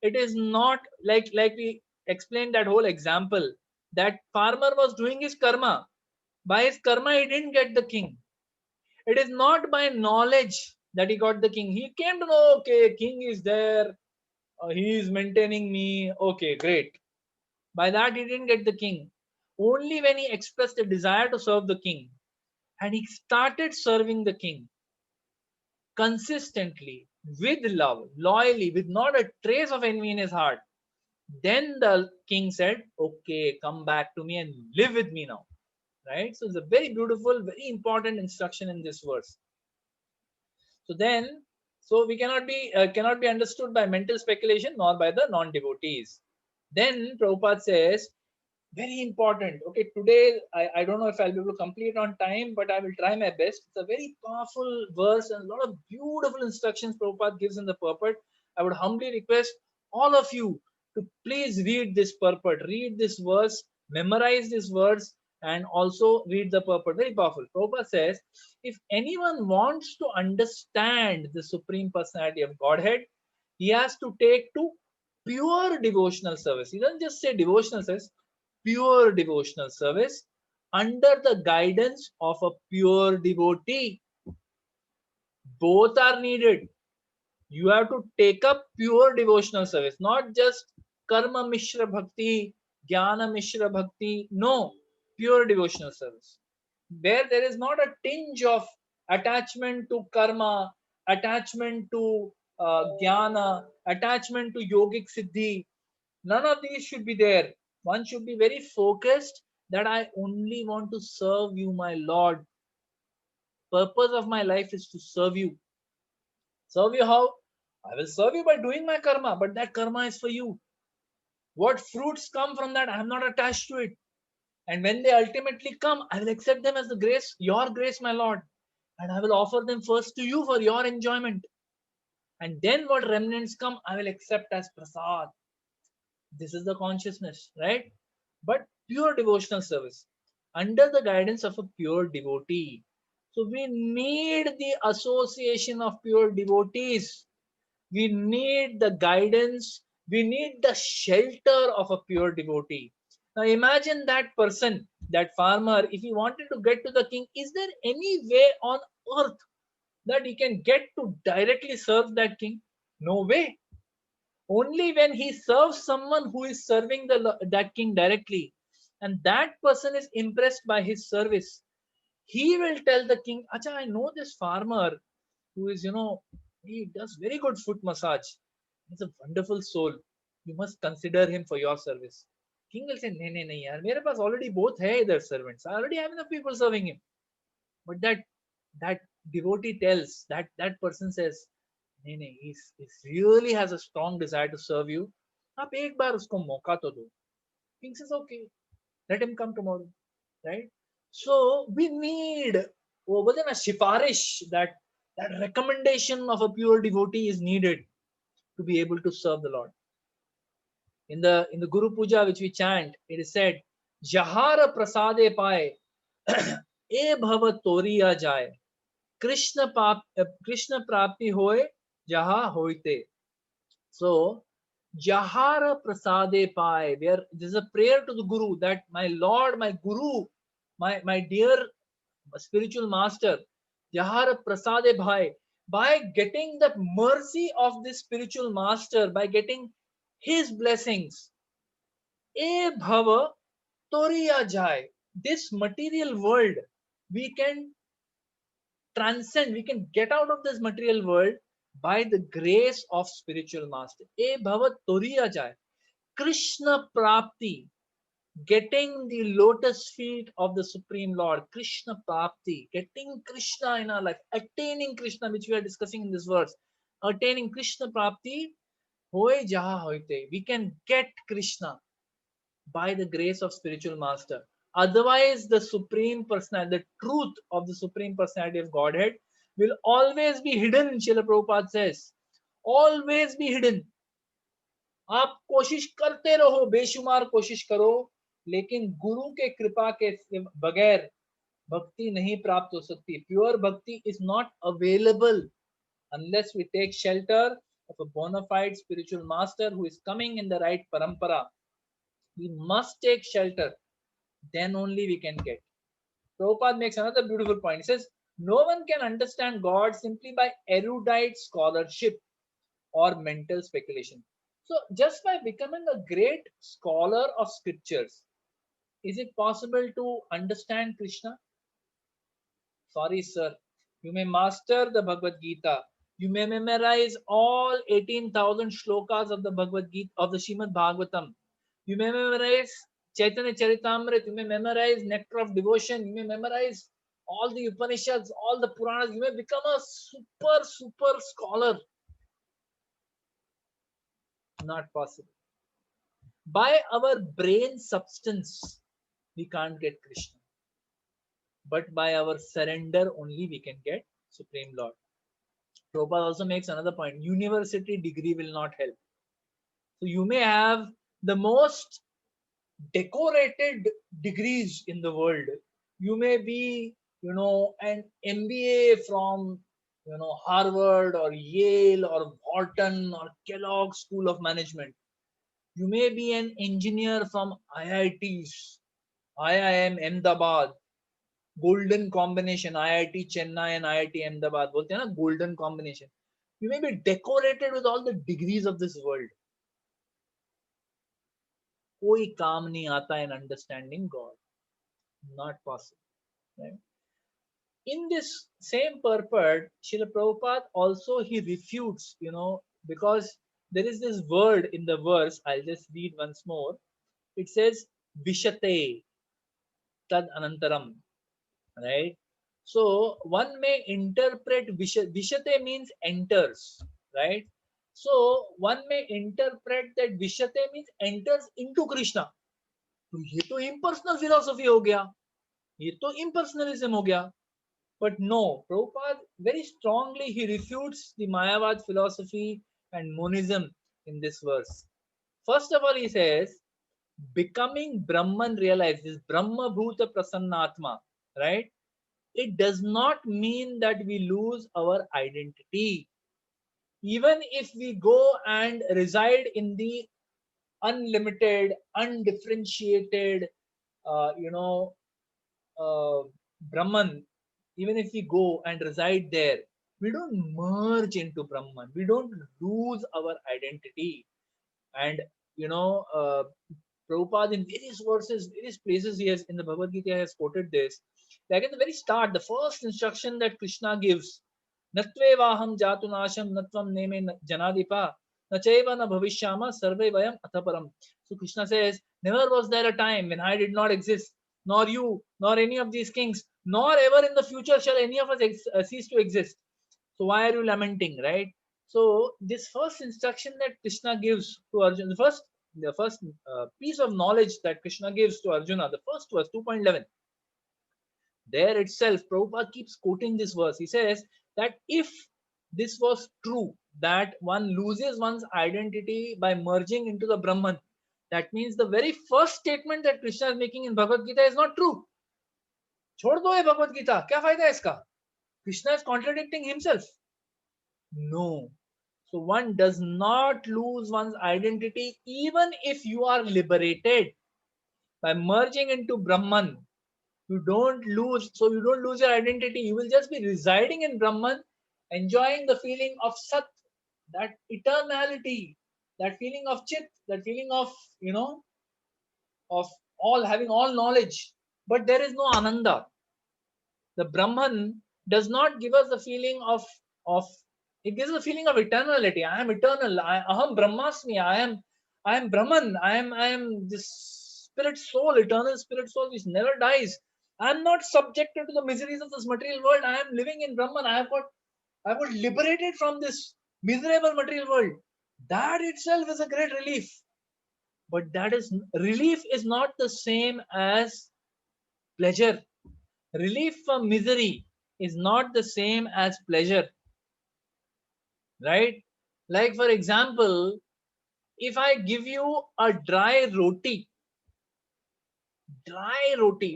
It is not like we explained that whole example. That farmer was doing his karma. By his karma, he didn't get the king. It is not by knowledge that he got the king. He came to know, okay, king is there. He is maintaining me. Okay, great. By that, he didn't get the king. Only when he expressed a desire to serve the king and he started serving the king consistently, with love, loyally, with not a trace of envy in his heart, then the king said, okay, come back to me and live with me now. Right? So it's a very beautiful, very important instruction in this verse. So then, so we cannot be understood by mental speculation nor by the non-devotees. Then Prabhupada says, very important. Okay, today I don't know if I'll be able to complete on time, but I will try my best. It's a very powerful verse and a lot of beautiful instructions Prabhupada gives in the purport. I would humbly request all of you to please read this purport, read this verse, memorize this verse, and also read the purport. Very powerful. Prabhupada says, if anyone wants to understand the Supreme Personality of Godhead, he has to take to pure devotional service. He doesn't just say devotional service, pure devotional service under the guidance of a pure devotee. Both are needed. You have to take up pure devotional service, not just karma mishra bhakti, jnana mishra bhakti. No, pure devotional service, where there is not a tinge of attachment to karma, attachment to jnana, attachment to yogic siddhi. None of these should be there. One should be very focused that I only want to serve you, my Lord. Purpose of my life is to serve you. Serve you how? I will serve you by doing my karma, but that karma is for you. What fruits come from that, I am not attached to it. And when they ultimately come, I will accept them as the grace, your grace, my Lord. And I will offer them first to you for your enjoyment. And then what remnants come, I will accept as prasad. This is the consciousness, right? But pure devotional service under the guidance of a pure devotee. So we need the association of pure devotees. We need the guidance. We need the shelter of a pure devotee. Now imagine that person, that farmer, if he wanted to get to the king, is there any way on earth that he can get to directly serve that king? No way. Only when he serves someone who is serving that king directly, and that person is impressed by his service, he will tell the king, Acha, I know this farmer who is, he does very good foot massage. He's a wonderful soul. You must consider him for your service. King will say, nahi, nahi, yaar, mere paas already both hai idhar servants. I already have enough people serving him. But that devotee tells, that person says, नहीं नहीं, he really has a strong desire to serve you. आप एक बार उसको मौका तो दो. King says, okay, let him come tomorrow, right? So we need वो बोलते हैं ना सिफारिश, that recommendation of a pure devotee is needed to be able to serve the Lord. In the Guru Puja which we chant, it is said, Jahara prasade paye e bhava toriya jaye, Krishna prapti hoye jaha hoite. So Jahara prasade paye, where this is a prayer to the Guru, that my Lord, my Guru, my dear spiritual master, Jahara prasade bhai, by getting the mercy of this spiritual master, by getting his blessings, E bhava toriya jai. This material world, we can transcend, we can get out of this material world by the grace of spiritual master. E bhava toriya jai. Krishna prapti, getting the lotus feet of the Supreme Lord, Krishna Prapti, getting Krishna in our life, attaining Krishna, which we are discussing in this verse, attaining Krishna Prapti, hoye jaha hoite. We can get Krishna by the grace of spiritual master. Otherwise, the Supreme Personality, the truth of the Supreme Personality of Godhead will always be hidden, Srila Prabhupada says. Always be hidden. आप कोशिश करते रहो, बेशुमार कोशिश करो, लेकिन गुरु के कृपा के बगैर भक्ति नहीं प्राप्त हो सकती. Pure bhakti is not available unless we take shelter of a bona fide spiritual master who is coming in the right parampara. We must take shelter, then only we can get. Prabhupada makes another beautiful point. He says, no one can understand God simply by erudite scholarship or mental speculation. So, just by becoming a great scholar of scriptures, is it possible to understand Krishna? Sorry, sir. You may master the Bhagavad Gita. You may memorize all 18,000 shlokas of the Bhagavad Gita, of the Shrimad Bhagavatam. You may memorize Chaitanya Charitamrita. You may memorize Nectar of Devotion. You may memorize all the Upanishads, all the Puranas. You may become a super scholar. Not possible. By our brain substance, we can't get Krishna. But by our surrender only we can get Supreme Lord. Prabhupada also makes another point. University degree will not help. So you may have the most decorated degrees in the world. You may be, an MBA from, Harvard or Yale or Wharton or Kellogg School of Management. You may be an engineer from IITs, IIM Ahmedabad, golden combination, IIT Chennai and IIT Ahmedabad. बोलते हैं ना golden combination. You may be decorated with all the degrees of this world. कोई काम नहीं आता in understanding God. Not possible. Right? In this same purport, Srila Prabhupada also he refutes, because there is this word in the verse. I'll just read once more. It says Vishate Tad Anantaram. Right? So one may interpret Vishate means enters, right? So one may interpret that Vishate means enters into Krishna. तो ये तो impersonal philosophy हो गया, ये तो impersonalism हो गया. But no, Prabhupada very strongly he refutes the Mayavad philosophy and monism in this verse. First of all, he says, becoming Brahman realized, this Brahma Bhuta Prasannatma, right? It does not mean that we lose our identity. Even if we go and reside in the unlimited, undifferentiated, uh, you know, Brahman, even if we go and reside there, we don't merge into Brahman. We don't lose our identity. And, Prabhupada in various verses, various places he has in the Bhagavad Gita has quoted this. Like at the very start, the first instruction that Krishna gives, Natve vaham jatunasham natvam neme janadipa, nacheva na bhavishyama sarve vayam athaparam. So Krishna says, never was there a time when I did not exist, nor you, nor any of these kings, nor ever in the future shall any of us cease to exist. So why are you lamenting, right? So this first instruction that Krishna gives to Arjuna, the first piece of knowledge that Krishna gives to Arjuna, the first verse 2.11, there itself, Prabhupada keeps quoting this verse. He says that if this was true, that one loses one's identity by merging into the Brahman, that means the very first statement that Krishna is making in Bhagavad Gita is not true. छोड़ दो ये भगवत गीता, क्या फायदा है इसका? Krishna is contradicting himself. No. So one does not lose one's identity even if you are liberated by merging into Brahman. You don't lose, so you don't lose your identity. You will just be residing in Brahman, enjoying the feeling of Sat, that eternality, that feeling of Chit, that feeling of, of all having all knowledge, but there is no Ananda. The Brahman does not give us the feeling of it gives a feeling of eternality. I am eternal. Aham Brahmasmi. I am Brahman. I am this spirit soul, eternal spirit soul which never dies. I am not subjected to the miseries of this material world. I am living in Brahman. I got liberated from this miserable material world. That itself is a great relief. But that is relief is not the same as pleasure. Relief from misery is not the same as pleasure, right? Like, for example, if I give you a dry roti,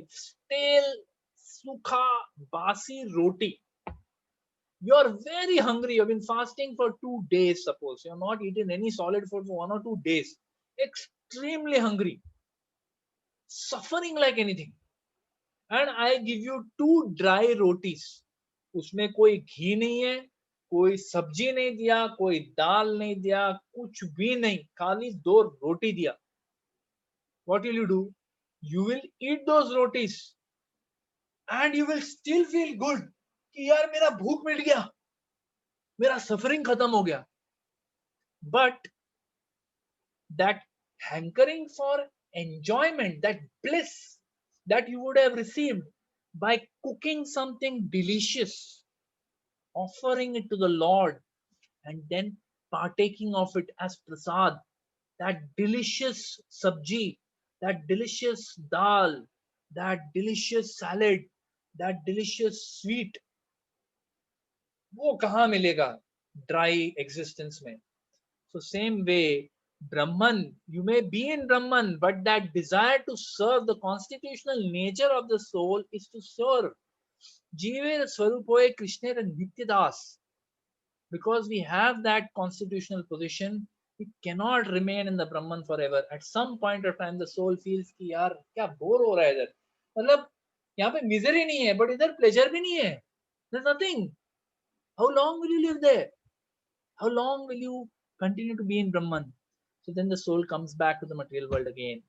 stale, sukha, basi roti, you're very hungry, you've been fasting for 2 days, suppose you're not eating any solid food for 1 or 2 days, extremely hungry, suffering like anything, and I give you 2 dry rotis. उसमें कोई घी नहीं है, कोई सब्जी नहीं दिया, कोई दाल नहीं दिया, कुछ भी नहीं, खाली 2 रोटी दिया. What will you do? You will eat those rotis and you will still feel good कि यार मेरा भूख मिट गया, मेरा सफरिंग खत्म हो गया. But that hankering for enjoyment, that bliss that you would have received by cooking something delicious, offering it to the Lord, and then partaking of it as prasad, that delicious sabji, that delicious dal, that delicious salad, that delicious sweet, वो कहाँ मिलेगा dry existence में. So same way, Brahman, you may be in Brahman, but that desire to serve, the constitutional nature of the soul is to serve. Jive Swarupoe Krishna Nityadas. Because we have that constitutional position, we cannot remain in the Brahman forever. At some point of time, the soul feels कि यार क्या bore हो रहा है इधर, मतलब यहाँ पे misery नहीं है, but इधर pleasure भी नहीं है. There's nothing. How long will you live there? How long will you continue to be in Brahman? So then the soul comes back to the material world again,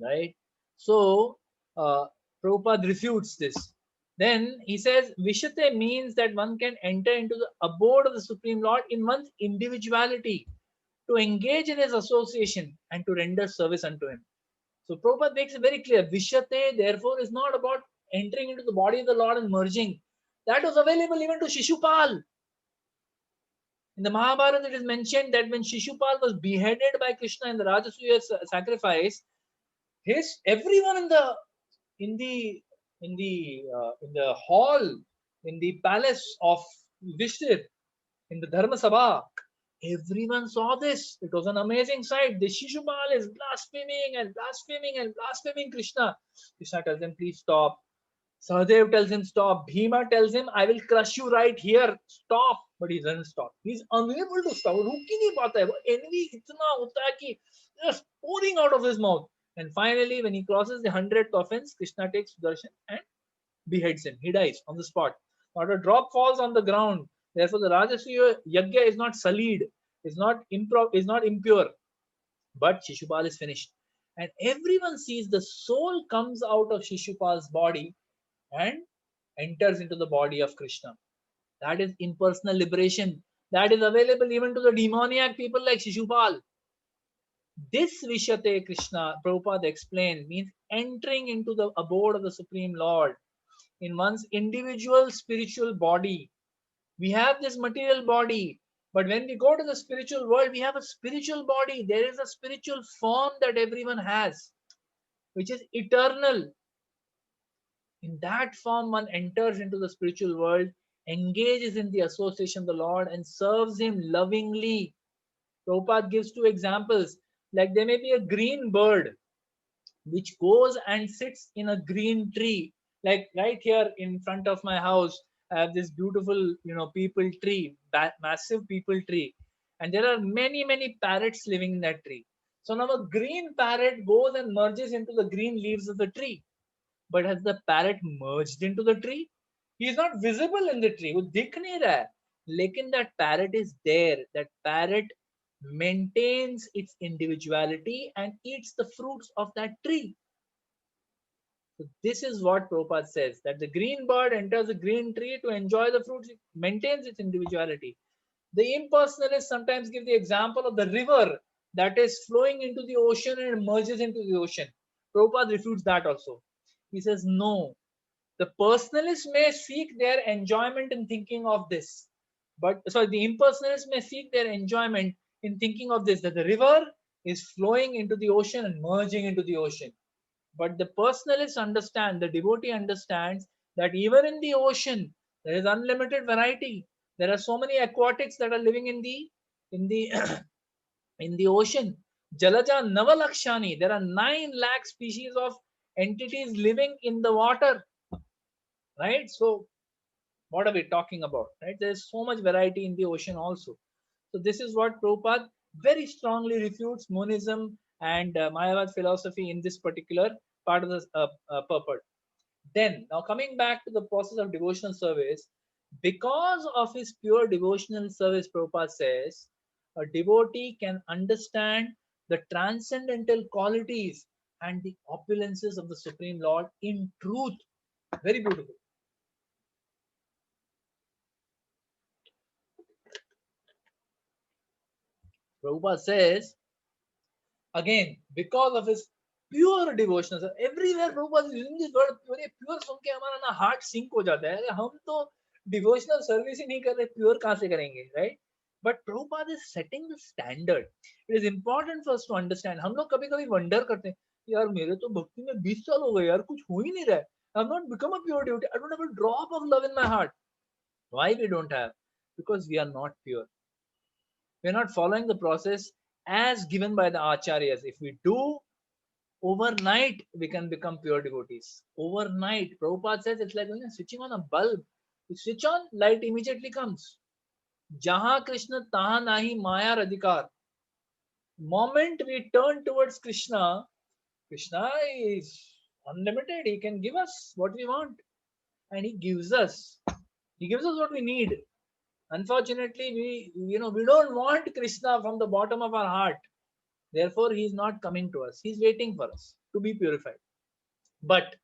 right? So Prabhupada refutes this. Then he says, Vishate means that one can enter into the abode of the Supreme Lord in one's individuality, to engage in his association and to render service unto him. So Prabhupada makes it very clear, Vishate therefore is not about entering into the body of the Lord and merging. That was available even to Shishupal. In the Mahabharata, it is mentioned that when Shishupal was beheaded by Krishna in the Rajasuya sacrifice, everyone in the hall, in the palace of Yudhishthir, in the Dharma Sabha, everyone saw this. It was an amazing sight. The Shishupal is blaspheming and blaspheming and blaspheming Krishna. Krishna tells him, please stop. Sahadev tells him stop. Bhima tells him, I will crush you right here. Stop. But he doesn't stop. He's unable to stop. रुक ही नहीं पाता है. वो envy इतना होता है कि just pouring out of his mouth. And finally, when he crosses the 100th offense, Krishna takes Sudarshan and beheads him. He dies on the spot. Not a drop falls on the ground. Therefore, the Rajasuya Yajna is not sullied, is not impure. But Shishupal is finished. And everyone sees the soul comes out of Shishupal's body and enters into the body of Krishna. That is impersonal liberation. That is available even to the demoniac people like Shishupal. This Vishate Krishna, Prabhupada explained, means entering into the abode of the Supreme Lord in one's individual spiritual body. We have this material body, but when we go to the spiritual world, we have a spiritual body. There is a spiritual form that everyone has, which is eternal. In that form, one enters into the spiritual world, engages in the association of the Lord, and serves Him lovingly. Prabhupada gives 2 examples. Like there may be a green bird which goes and sits in a green tree. Like right here in front of my house, I have this beautiful, peepal tree, massive peepal tree. And there are many, many parrots living in that tree. So now a green parrot goes and merges into the green leaves of the tree. But has the parrot merged into the tree? He is not visible in the tree. वो दिख नहीं रहा है. लेकिन that parrot is there. That parrot maintains its individuality and eats the fruits of that tree. So this is what Prabhupada says, that the green bird enters the green tree to enjoy the fruits, it maintains its individuality. The impersonalists sometimes give the example of the river that is flowing into the ocean and merges into the ocean. Prabhupada refutes that also. He says, no, the personalists may seek their enjoyment in thinking of this, but sorry, the impersonalists may seek their enjoyment in thinking of this, that the river is flowing into the ocean and merging into the ocean. But the personalist understand, the devotee understands that even in the ocean there is unlimited variety. There are so many aquatics that are living in the in the ocean. Jalaja Navalakshani. There are 9 lakh species of entities living in the water. Right? So what are we talking about? Right? There is so much variety in the ocean also. So this is what Prabhupada very strongly refutes monism and Mayavad philosophy in this particular part of the purport. Then, now coming back to the process of devotional service, because of his pure devotional service, Prabhupada says, a devotee can understand the transcendental qualities and the opulences of the Supreme Lord in truth. Very beautiful. Prabhupada says, again, because of his pure devotion, so everywhere Prabhupada is using this word pure, सुन के हमारा ना heart sink हो जाता है, हम तो devotional service ही नहीं कर रहे, pure कहाँ से करेंगे, right? But Prabhupada is setting the standard. It is important for us to understand. हम लोग कभी-कभी wonder करते हैं, यार मेरे तो भक्ति में 20 साल हो गए यार, कुछ हो ही नहीं रहा है. I have not become a pure devotee. I don't have a drop of love in my heart. Why we don't have? Because we are not pure. We are not following the process as given by the acharyas. If we do, overnight we can become pure devotees. Overnight. Prabhupada says it's like switching on a bulb. You switch on, light immediately comes. Jaha Krishna taha nahi maya radhikar. Moment we turn towards Krishna, Krishna is unlimited. He can give us what we want. And he gives us. He gives us what we need. Unfortunately, we don't want Krishna from the bottom of our heart. Therefore, he is not coming to us. He is waiting for us to be purified. But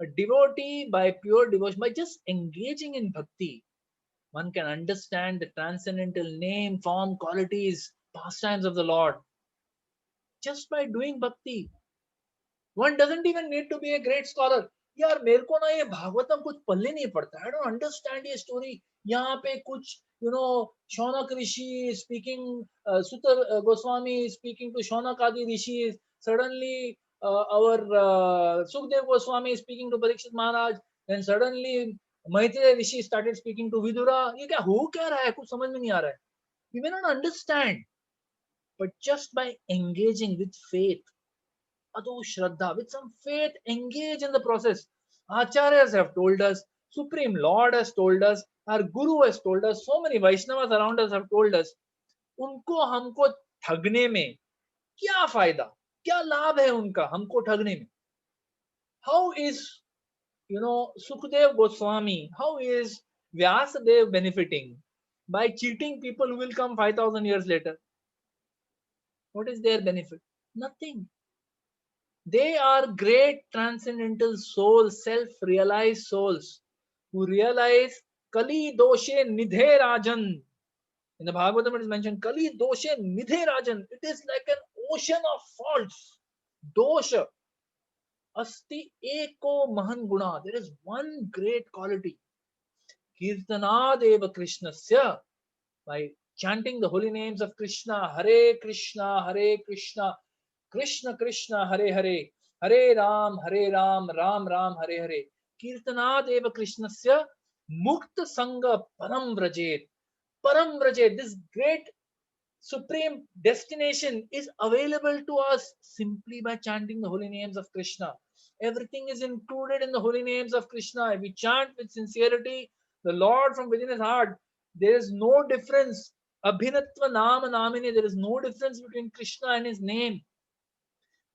a devotee, by pure devotion, by just engaging in bhakti, one can understand the transcendental name, form, qualities, pastimes of the Lord. Just by doing bhakti. One doesn't even need to be a great scholar. यार मेरे को ना ये भागवतम कुछ पल्ले नहीं पड़ता. I don't understand ये story. यहाँ पे कुछ शौनक ऋषि speaking, Suta Goswami speaking to Shaunak Adi rishis. Suddenly our Sukdev Goswami speaking to Parikshit Maharaj. Then suddenly Maitreya Rishi started speaking to Vidura. ये क्या हो क्या रहा है? कुछ समझ में नहीं आ रहा है. You may not understand, but just by engaging with faith, Ado Shraddha, with some faith, engage in the process. Acharyas have told us, Supreme Lord has told us, our Guru has told us, so many Vaishnavas around us have told us, उनको हमको ठगने में क्या फायदा, क्या लाभ है उनका हमको ठगने में? How is Sukhdev Goswami, how is Vyasadev benefiting by cheating people who will come 5,000 years later? What is their benefit? Nothing. They are great transcendental souls, self-realized souls who realize Kali doshe nidhe rajan. In the Bhagavatam it is mentioned Kali doshe nidhe rajan. It is like an ocean of faults. Dosha. Asti eko mahan guna. There is one great quality. Kirtanadeva Krishnasya. By chanting the holy names of Krishna, Hare Krishna, Hare Krishna, Krishna Krishna, Hare Hare, Hare Ram, Ram Ram, Hare Hare. Kirtanad eva Krishnasya Mukta Sangha Param Vrajet. Param Vrajet, this great supreme destination is available to us simply by chanting the holy names of Krishna. Everything is included in the holy names of Krishna. If we chant with sincerity, the Lord from within his heart, there is no difference. Abhinatva Nama Namini, there is no difference between Krishna and his name.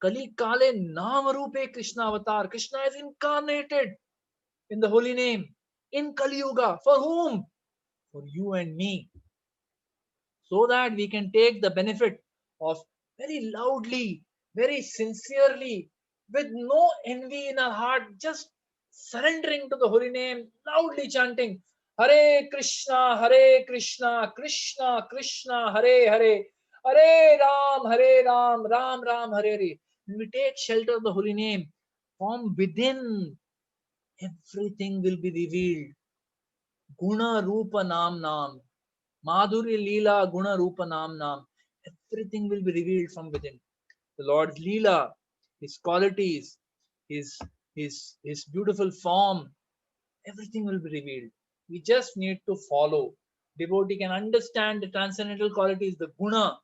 Kali Kale Nama Rupe Krishna Avatar. Krishna is incarnated in the holy name in Kali Yuga. For whom? For you and me. so that we can take the benefit of very loudly, very sincerely, with no envy in our heart, just surrendering to the holy name, loudly chanting Hare Krishna, Krishna Krishna, Hare Hare, Hare Ram, Ram Ram, Hare Hare. When we take shelter of the holy name, from within, everything will be revealed. Guna Rupa Nam Nam. Madhuri Leela Guna Rupa Nam Nam. Everything will be revealed from within. The Lord's Leela, His qualities, His, his beautiful form, everything will be revealed. We just need to follow. Devotee can understand the transcendental qualities, the guna,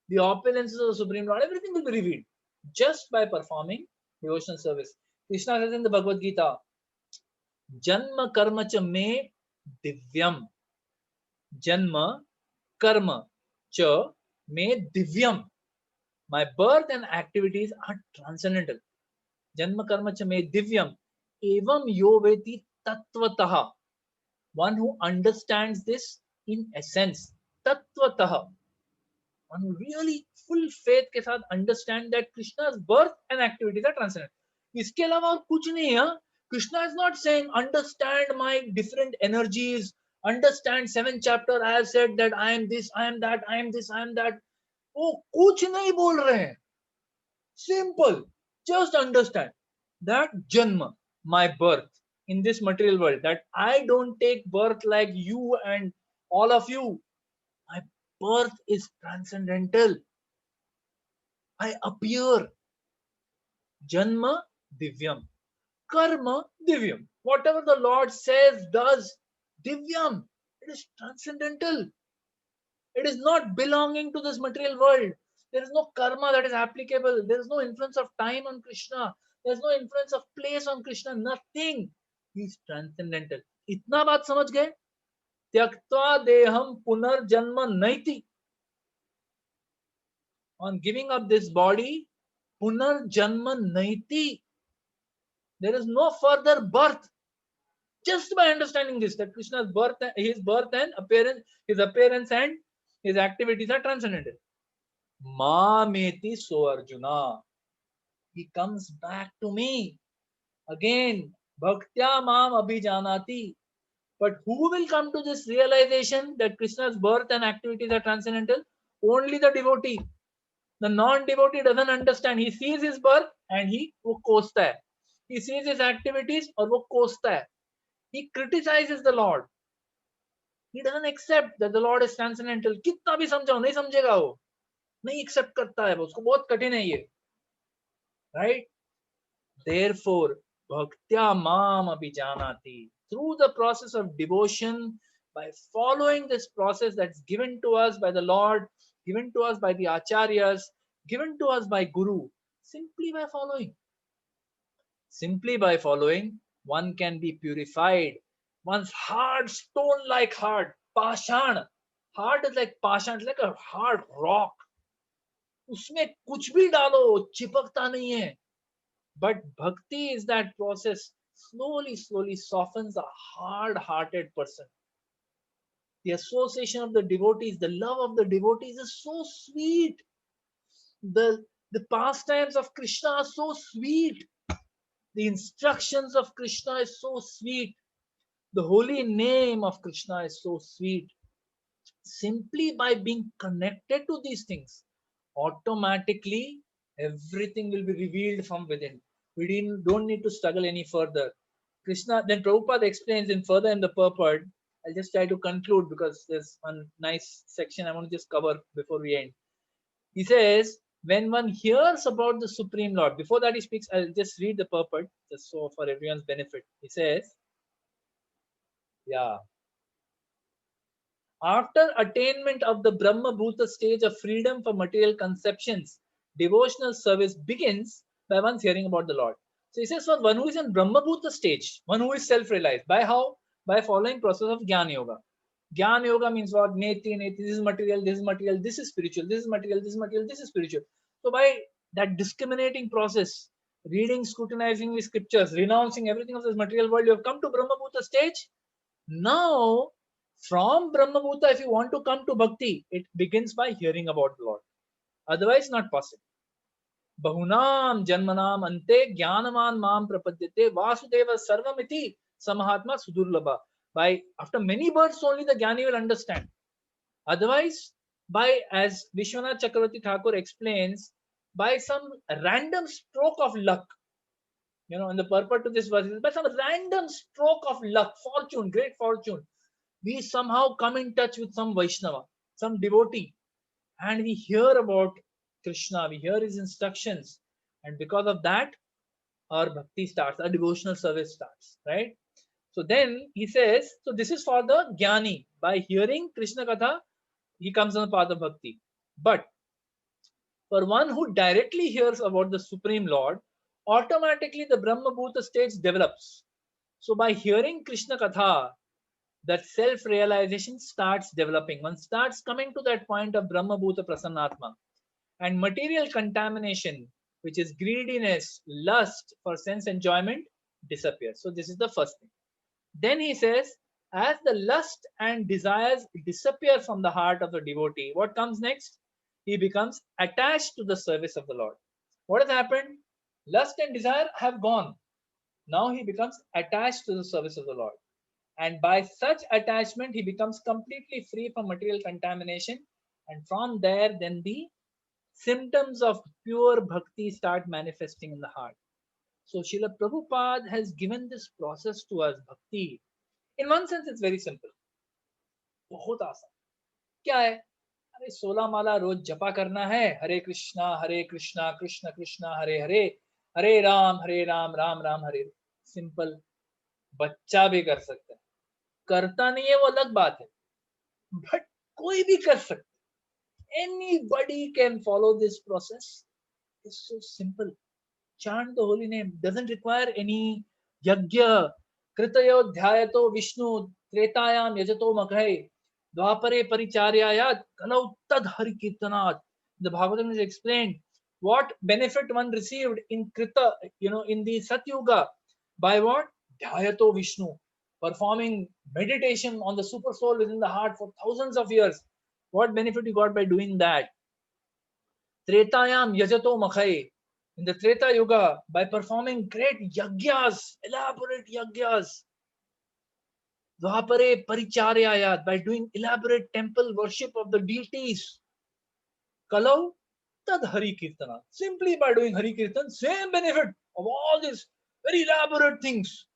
the opulences of the Supreme Lord, everything will be revealed just by performing devotional service. Krishna says in the Bhagavad Gita, Janma karma cha me divyam. Janma karma cha me divyam. My birth and activities are transcendental. Janma karma cha me divyam. Evam yo veti tattvataha. One who understands this in essence, tattvataha. One who really full faith के साथ understand that Krishna's birth and activities are transcendent. इसके अलावा और कुछ नहीं है. Krishna is not saying understand my different energies, understand 7th chapter I have said that I am this, I am that, I am this, I am that. वो कुछ नहीं बोल रहे हैं. Simple. Just understand that Janma, my birth in this material world, that I don't take birth like you and all of you. My birth is transcendental. I appear. Janma Divyam. Karma Divyam. Whatever the Lord says, does, Divyam. It is transcendental. It is not belonging to this material world. There is no karma that is applicable. There is no influence of time on Krishna. There is no influence of place on Krishna. Nothing. He is transcendental. इतना बात समझ गए? त्यक्त्वा देहम पुनर्जन्म नैति. On giving up this body, punarjanma naiti. There is no further birth. Just by understanding this, that Krishna's birth, his birth and appearance, his appearance and his activities are transcendental. Mameti so Arjuna. He comes back to me. Again, bhaktya mam abhijanati. But who will come to this realization that Krishna's birth and activities are transcendental? Only the devotee. The non-devotee doesn't understand. He sees his birth and वो कोसता है. He sees his activities और वो कोसता है. He criticizes the Lord. He doesn't accept that the Lord is transcendental. कितना भी समझाओ नहीं समझेगा वो. नहीं accept करता है वो. उसको बहुत कठिन है ये. Right? Therefore, bhaktya mam abhijanati. Through the process of devotion, by following this process that's given to us by the Lord, given to us by the acharyas, given to us by Guru, simply by following, one can be purified. One's hard, stone-like heart, pashan. Heart is like pashan, it's like a hard rock. उसमें कुछ भी डालो चिपकता नहीं है. But bhakti is that process, slowly softens a hard-hearted person. The association of the devotees, the love of the devotees is so sweet. The pastimes of Krishna are so sweet. The instructions of Krishna is so sweet. The holy name of Krishna is so sweet. Simply by being connected to these things, automatically everything will be revealed from within. We don't need to struggle any further. Krishna, then Prabhupada explains further in the purport. I'll just try to conclude because there's one nice section I want to just cover before we end. He says, when one hears about the Supreme Lord, before that he speaks, I'll just read the purport just so for everyone's benefit. He says, yeah. After attainment of the Brahma Bhuta stage of freedom from material conceptions, devotional service begins by one's hearing about the Lord. So he says, for one who is in Brahma Bhuta stage, one who is self-realized, by how? By following process of Jnana Yoga. Jnana Yoga means what? Neti, this is material, this is material, this is spiritual, this is material, this is material, this is spiritual. So by that discriminating process, reading, scrutinizing the scriptures, renouncing everything of this material world, you have come to Brahma Bhuta stage. Now, From Brahma Bhuta, if you want to come to bhakti, it begins by hearing about the Lord. Otherwise, not possible. Bahunam janmanam ante jnanaman mam prapadyate vasudeva sarvamiti samahatma sudurlabha. By after many births only the jnani will understand. Otherwise, by, as Vishwanath Chakravarti Thakur explains, by some random stroke of luck, in the purport to this verse, by some random stroke of luck, fortune, great fortune, we somehow come in touch with some Vaishnava, some devotee, and we hear about Krishna, we hear his instructions, and because of that, our bhakti starts, our devotional service starts, right? So then he says, so this is for the jnani. By hearing Krishna Katha, he comes on the path of bhakti. But for one who directly hears about the Supreme Lord, automatically the Brahma Bhuta stage develops. So by hearing Krishna Katha, that self-realization starts developing. One starts coming to that point of Brahma Bhuta Prasannatma. And material contamination, which is greediness, lust for sense enjoyment, disappears. So this is the first thing. Then he says, as the lust and desires disappear from the heart of the devotee, what comes next? He becomes attached to the service of the Lord. What has happened? Lust and desire have gone. Now he becomes attached to the service of the Lord. And by such attachment, he becomes completely free from material contamination. And from there, then the symptoms of pure bhakti start manifesting in the heart. So Srila Prabhupada has given this process to us, bhakti. In one sense, it's very simple. बहुत आसान. क्या है? अरे 16 माला रोज जपा करना है. हरे कृष्णा कृष्ण कृष्ण हरे हरे, हरे राम राम राम हरे. Simple. बच्चा भी कर सकता है. करता नहीं है वो अलग बात है. बट कोई भी कर सकता है. Anybody can follow this process. It's so simple. Chant the holy name. Doesn't require any yagya. Kritayo dhyayato Vishnu tretayam yajato maghay dvapare paricharyayat kalau tad hari kirtanat. The Bhagavatam is explained what benefit one received in Krita, in the Satyuga. By what? Dhyayato Vishnu. Performing meditation on the super soul within the heart for thousands of years. What benefit you got by doing that? Tretayam yajato maghay. In the Treta Yuga, by performing great yagyas, elaborate yagyas, Dvapare Paricharyayat, by doing elaborate temple worship of the deities, Kalau Tad Hari Kirtana, simply by doing Hari Kirtan, same benefit of all these very elaborate things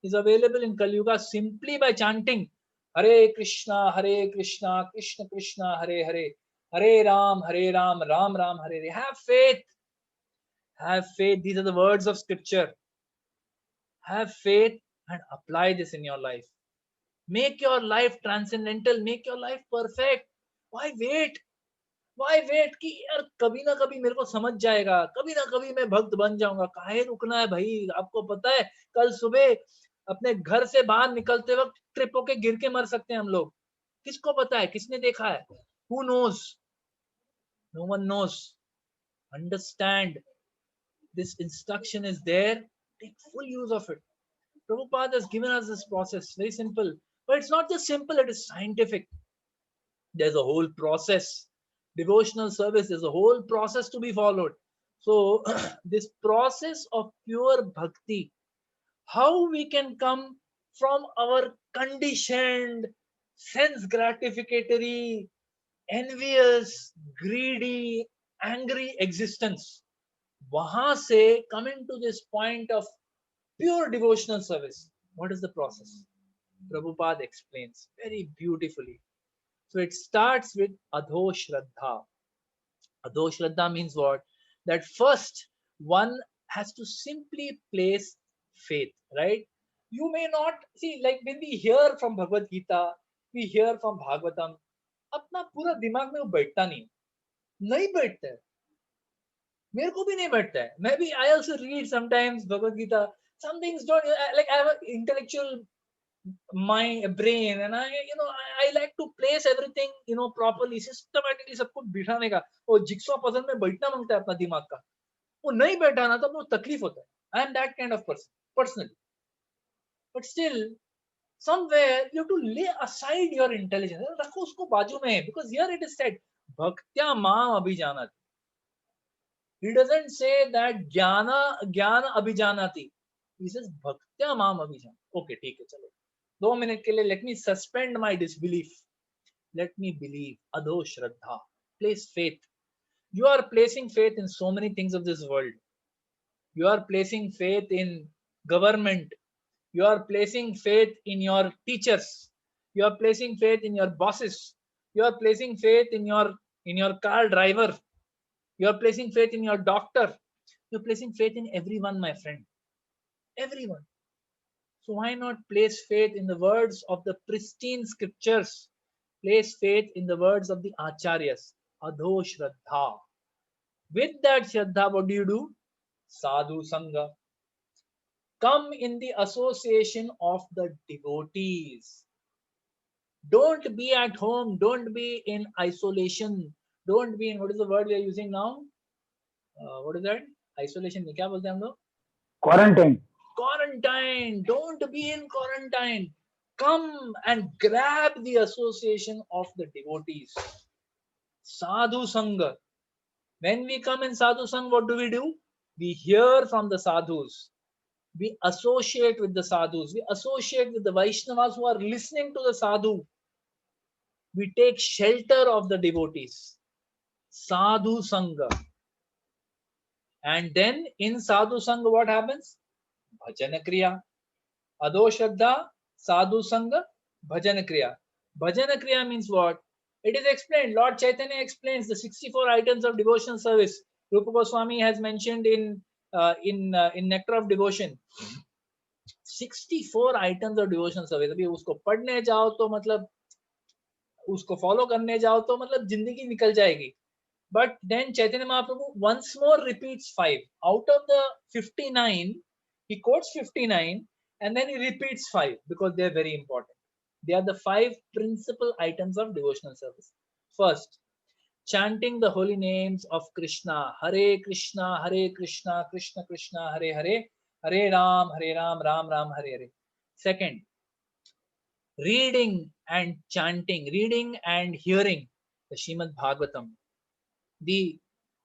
is available in Kali Yuga simply by chanting Hare Krishna, Krishna Krishna, Hare Hare, Hare Ram, Ram Ram, Hare Hare. Have faith. Have faith. These are the words of scripture. Have faith and apply this in your life. Make your life transcendental. Make your life perfect. Why wait? Why wait कि यार कभी ना कभी मेरे को समझ जाएगा, कभी ना कभी मैं भक्त बन जाऊंगा. काहे रुकना है भाई? आपको पता है कल सुबह अपने घर से बाहर निकलते वक्त ट्रिप होके गिर के मर सकते हैं हम लोग. किसको पता है? किसने देखा है? Who knows? No one knows. Understand. This instruction is there. Take full use of it. Prabhupada has given us this process. Very simple. But it's not just simple, it is scientific. There's a whole process. Devotional service, there's a whole process to be followed. So, this process of pure bhakti, how we can come from our conditioned, sense gratificatory, envious, greedy, angry existence, wahan se coming to this point of pure devotional service. What is the process? Prabhupada explains very beautifully. So it starts with Adho Shraddha. Adho Shraddha means what? That first one has to simply place faith, right? You may not see, like when we hear from Bhagavad Gita, we hear from Bhagavatam, अपना पूरा दिमाग में वो बैठता नहीं बैठता है. मेरे को भी नहीं बैठता है. मैं भी I also read sometimes Bhagavad Gita. Some things don't, like I have an intellectual my brain and I like to place everything properly, systematically. सब कुछ बिठाने का. वो जिक्सॉ पजल में बैठना मांगता है अपना दिमाग का. वो नहीं बैठा ना तो वो तकलीफ होता है. I am that kind of person personally. But still, Somewhere you have to lay aside your intelligence. रखो उसको बाजू में, because here it is said, bhaktya maam abhijanati. He doesn't say that ज्ञान अभिजानाति. He says bhaktya maam abhijanati. Okay, ठीक है, चलो 2 minute के लिए let me suspend my disbelief. Let me believe. Adho Shraddha. Place faith. You are placing faith in so many things of this world. You are placing faith in government. You are placing faith in your teachers. You are placing faith in your bosses. You are placing faith in your car driver. You are placing faith in your doctor. You are placing faith in everyone, my friend. Everyone. So why not place faith in the words of the pristine scriptures? Place faith in the words of the acharyas. Adho Shraddha. With that Shraddha, what do? Sadhu Sangha. Come in the association of the devotees. Don't be at home. Don't be in isolation. Don't be in, what is the word we are using now? What is that? Isolation में क्या बोलते हैं हम लोग? Quarantine. Quarantine. Don't be in quarantine. Come and grab the association of the devotees. Sadhu Sangha. When we come in Sadhu Sangha, what do? We hear from the sadhus. We associate with the sadhus. We associate with the Vaishnavas who are listening to the sadhu. We take shelter of the devotees. Sadhu Sangha. And then in Sadhu Sangha, what happens? Bhajana Kriya. Adho Shraddha, Sadhu Sangha, Bhajana Kriya. Bhajana Kriya means what? It is explained. Lord Chaitanya explains the 64 items of devotional service. Rupa Goswami has mentioned in Nectar of Devotion. 64 items of devotional service. अभी उसको पढ़ने जाओ तो मतलब उसको follow करने जाओ तो मतलब जिंदगी निकल जाएगी. But then Chaitanya Mahaprabhu once more repeats 5. Out of the 59, he quotes 59 and then he repeats 5 because they are very important. They are the 5 principal items of devotional service. First, chanting the holy names of Krishna. Hare Krishna, Krishna Krishna, Hare Hare, Hare Ram, Ram Ram, Hare Hare. Second, reading and chanting, reading and hearing the Shrimad Bhagavatam. The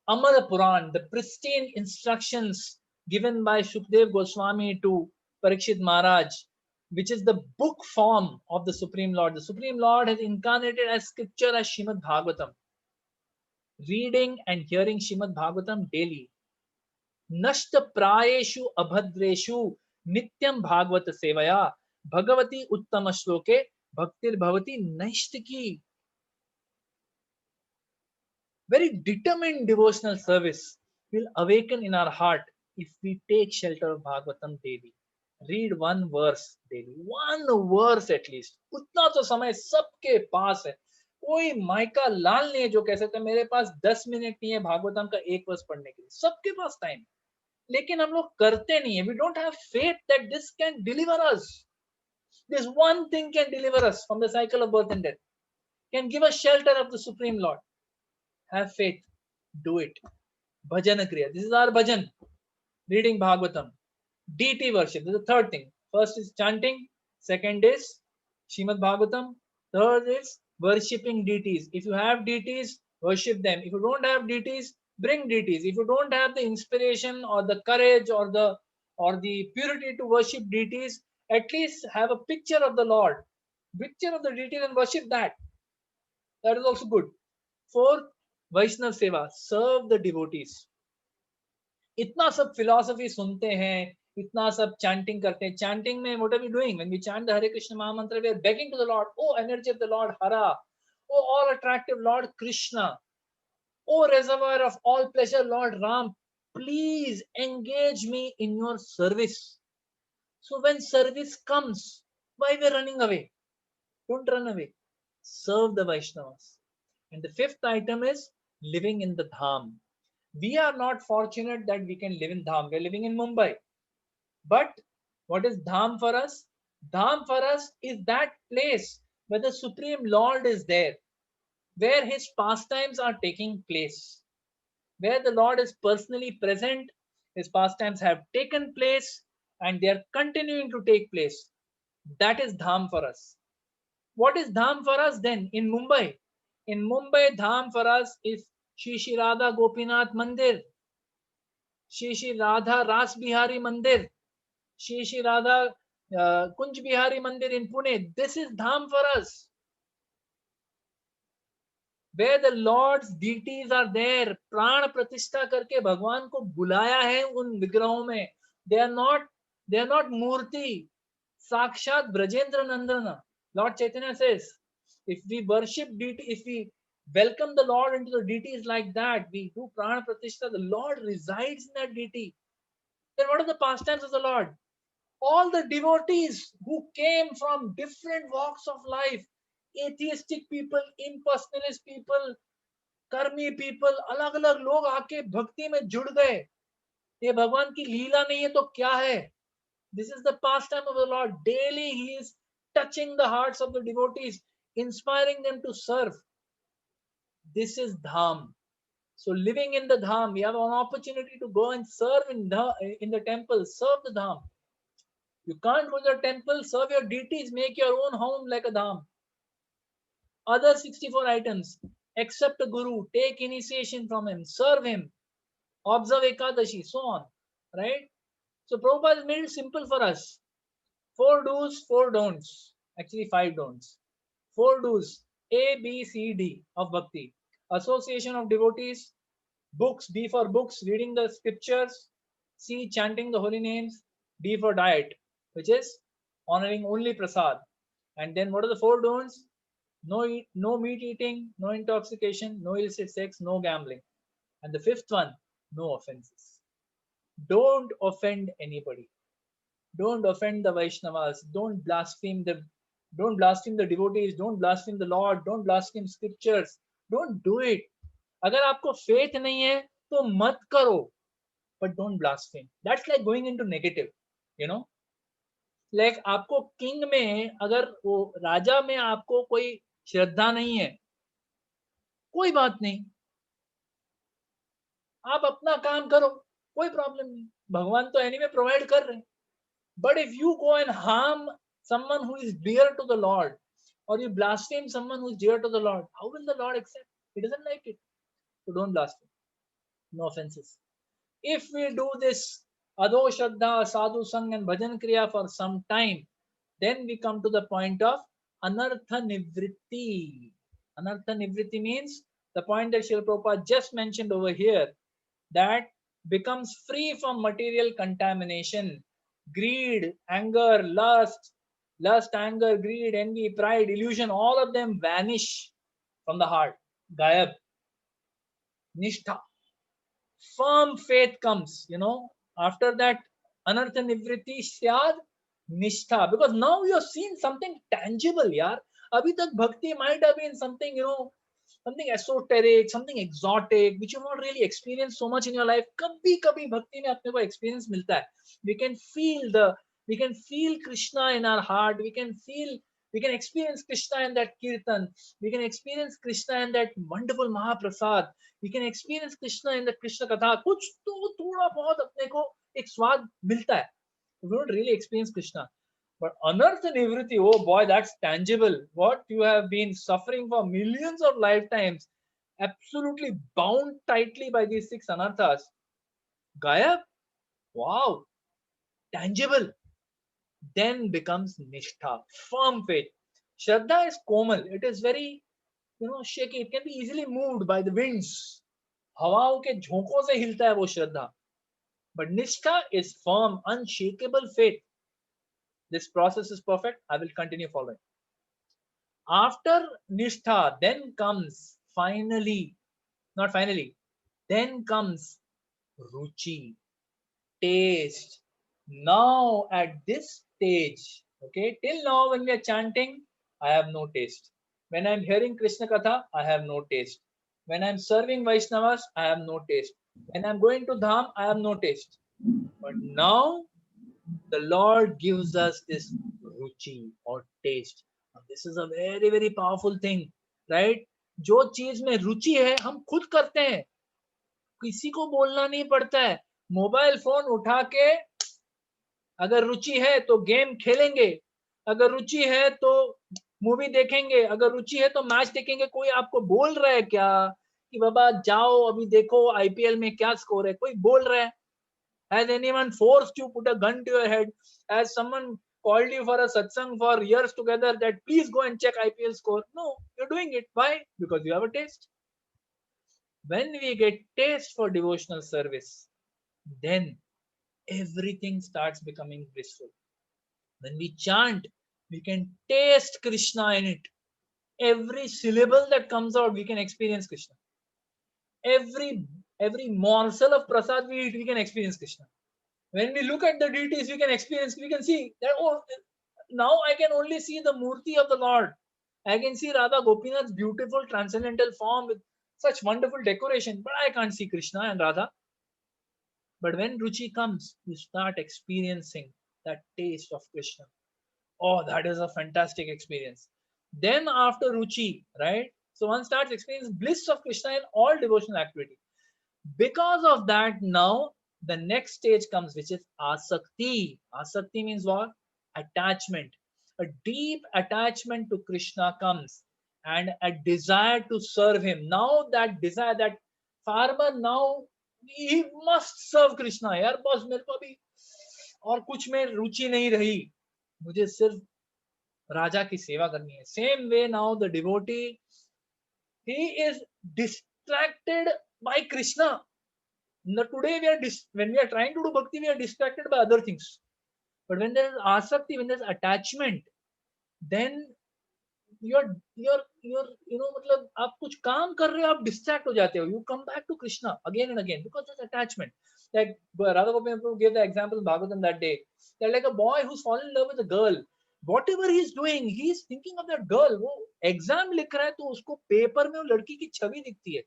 Amara Puran, the pristine instructions given by Shukdev Goswami to Parikshit Maharaj, which is the book form of the Supreme Lord. The Supreme Lord has incarnated as scripture as Shrimad Bhagavatam. Reading and hearing Shrimad Bhagavatam daily. Nashta prayeshu abhadreshu nityam bhagavata sevaya bhagavati uttama shloke bhaktir bhavati naishtiki. Very determined devotional service will awaken in our heart if we take shelter of Bhagavatam daily. Read one verse daily. One verse at least. उतना तो समय सबके पास है. कोई mica लाल नहीं है जो कह सकता है मेरे पास 10 मिनट नहीं है भागवतम का एक वर्ष पढ़ने के लिए. सबके पास टाइम. लेकिन हम लोग करते नहीं है. We don't have faith that this can deliver us. This one thing can deliver us from the cycle of birth and death. Can give us shelter of the Supreme Lord. Have faith. Do it. Bhajana Kriya. This is our bhajan. Reading Bhagavatam. Deity worship. This is the third thing. First is chanting. Second is Shrimad Bhagavatam. Third is worshipping deities. If you have deities, worship them. If you don't have deities, bring deities. If you don't have the inspiration or the courage or the purity to worship deities, at least have a picture of the Lord. Picture of the deity and worship that. That is also good. Fourth, Vaishnav Seva. Serve the devotees. इतना सब philosophy सुनते हैं, इतना सब chanting करते हैं. Chanting में what are we doing? When we chant the Hare Krishna Mahamantra, we are begging to the Lord, oh energy of the Lord Hara, oh all attractive Lord Krishna, oh reservoir of all pleasure Lord Ram, please engage me in your service. So when service comes, why we are running away? Don't run away. Serve the Vaishnavas. And the fifth item is living in the Dham. We are not fortunate that we can live in Dham. We are living in Mumbai. But what is Dham for us? Dham for us is that place where the Supreme Lord is there, where his pastimes are taking place, where the Lord is personally present, his pastimes have taken place, and they are continuing to take place. That is dham for us. What is dham for us then in Mumbai? In Mumbai, dham for us is Shri Shri Radha Gopinath Mandir, Shri Shri Radha Ras Bihari Mandir, Shri Shri Radha Kunj Bihari Mandir in Pune. This is dham for us, where the Lord's deities are there. प्राण प्रतिष्ठा करके भगवान को बुलाया है उन विग्रहों में. They are not मूर्ति. साक्षात ब्रजेंद्र नंदन. Lord Chaitanya says, if we worship deity, if we welcome the Lord into the deities like that, we do prana pratishtha, the Lord resides in that deity. Then what are the pastimes of the Lord? All the devotees who came from different walks of life, atheistic people, impersonalist people, कर्मी people, अलग अलग लोग आके भक्ति में जुड़ गए. ये भगवान की लीला नहीं है तो क्या है? This is the pastime of the Lord. Daily he is touching the hearts of the devotees, inspiring them to serve. This is dham. So living in the dham, we have an opportunity to go and serve in the temple, serve the dham. You can't go to the temple, serve your deities, make your own home like a dham. Other 64 items, accept a guru, take initiation from him, serve him, observe Ekadashi, so on, right? So Prabhupada has made it simple for us. 4 do's, 4 don'ts. Actually 5 don'ts. 4 do's, A, B, C, D of bhakti. Association of devotees, books, B for books, reading the scriptures, C, chanting the holy names, D for diet, which is honoring only prasad. And then what are the 4 don'ts? No meat eating, no intoxication, no illicit sex, no gambling. And the 5th one, no offenses. Don't offend anybody. Don't offend the Vaishnavas. Don't blaspheme the devotees. Don't blaspheme the Lord. Don't blaspheme scriptures. Don't do it. अगर आपको faith नहीं है तो मत करो. But don't blaspheme. That's like going into negative. You know, like आपको king में, अगर वो राजा में आपको कोई श्रद्धा नहीं है, कोई बात नहीं, आप अपना काम करो, कोई प्रॉब्लम नहीं, भगवान तो एनीवे प्रोवाइड कर रहे हैं. But if you go and harm someone who is dear to the Lord, or you blaspheme someone who is dear to the Lord, how will the Lord accept? He doesn't like it. So don't blaspheme. No offenses. If we do this Ado Shraddha, Sadhu Sang and Bhajan Kriya for some time, then we come to the point of Anartha Nivritti. Anartha Nivritti means the point that Srila Prabhupada just mentioned over here, that becomes free from material contamination. Greed, anger, lust, anger, greed, envy, pride, illusion, all of them vanish from the heart. Gayab. Nishtha. Firm faith comes, after that Anartha Nivritti Syad Nishtha. Because now you have seen something tangible, yaar. Abhi tak bhakti might have been something, something esoteric, something exotic, which you have not really experienced so much in your life. Kabhi kabhi bhakti mein apne ko experience milta hai. We can feel Krishna in our heart. We can experience Krishna in that kirtan. We can experience Krishna in that wonderful Mahaprasad. We can experience Krishna in the Krishna Katha. Kuch to thoda bahut apne ko ek swad milta hai. We don't really experience Krishna. But Anartha Nivritti, oh boy, that's tangible. What you have been suffering for millions of lifetimes, absolutely bound tightly by these 6 anarthas. Gayab? Wow, tangible. Then becomes Nishtha, firm faith. Shraddha is komal. It is very, shaky. It can be easily moved by the winds. हवाओं के झोंकों से हिलता है वो श्रद्धा. But Nishtha is firm, unshakable faith. This process is perfect. I will continue following. After Nishtha, then comes then comes Ruchi, taste. Now at this stage, okay, till now when we are chanting, I have no taste. When I'm hearing Krishna Katha, I have no taste. When I'm serving Vaishnavas, I have no taste. When I'm going to Dham, I have no taste. But now the Lord gives us this ruchi or taste. Now, this is a very, very powerful thing, right? जो चीज में रुचि है हम खुद करते हैं, किसी को बोलना नहीं पड़ता है. मोबाइल फोन उठा के अगर रुचि है तो गेम खेलेंगे, अगर रुचि है तो मूवी देखेंगे, अगर रुचि है तो मैच देखेंगे। कोई आपको बोल रहा है क्या कि बाबा जाओ अभी देखो आईपीएल में क्या स्कोर है? कोई बोल रहा है? Has anyone forced you, put a gun to your head? Has someone called you for a satsang for years together that please go and check IPL score? No, you're doing it. Why? Because you have a taste. When we get taste for devotional service, then everything starts becoming blissful. When we chant, we can taste Krishna in it. Every syllable that comes out, we can experience Krishna. Every morsel of prasad we eat, we can experience Krishna. When we look at the deities, we can experience, we can see that, oh, now I can only see the Murti of the Lord. I can see Radha Gopinath's beautiful transcendental form with such wonderful decoration, but I can't see Krishna and Radha. But when Ruchi comes, you start experiencing that taste of Krishna. Oh, that is a fantastic experience. Then after Ruchi, right? So one starts experiencing bliss of Krishna in all devotional activity. Because of that, now the next stage comes, which is asakti. Asakti means what? Attachment. A deep attachment to Krishna comes, and a desire to serve him. Now that desire, that farmer now, he must serve Krishna. यार बस मेरे को अभी और कुछ में रुचि नहीं रही, मुझे सिर्फ राजा की सेवा करनी है. Same way now the devotee, he is distracted by Krishna. Now today when we are trying to do bhakti, we are distracted by other things. But when there is asakti, when there is attachment, then you're मतलब आप कुछ काम कर रहे हो, आप distract हो जाते हो. You come back to Krishna again and again because there's attachment. Like Radha Gopinath gave the example in Bhagavatam that day. They're like a boy who's fallen in love with a girl. Whatever he's doing, he's thinking of that girl. वो exam लिख रहा है तो उसको paper में वो लड़की की छवि दिखती है.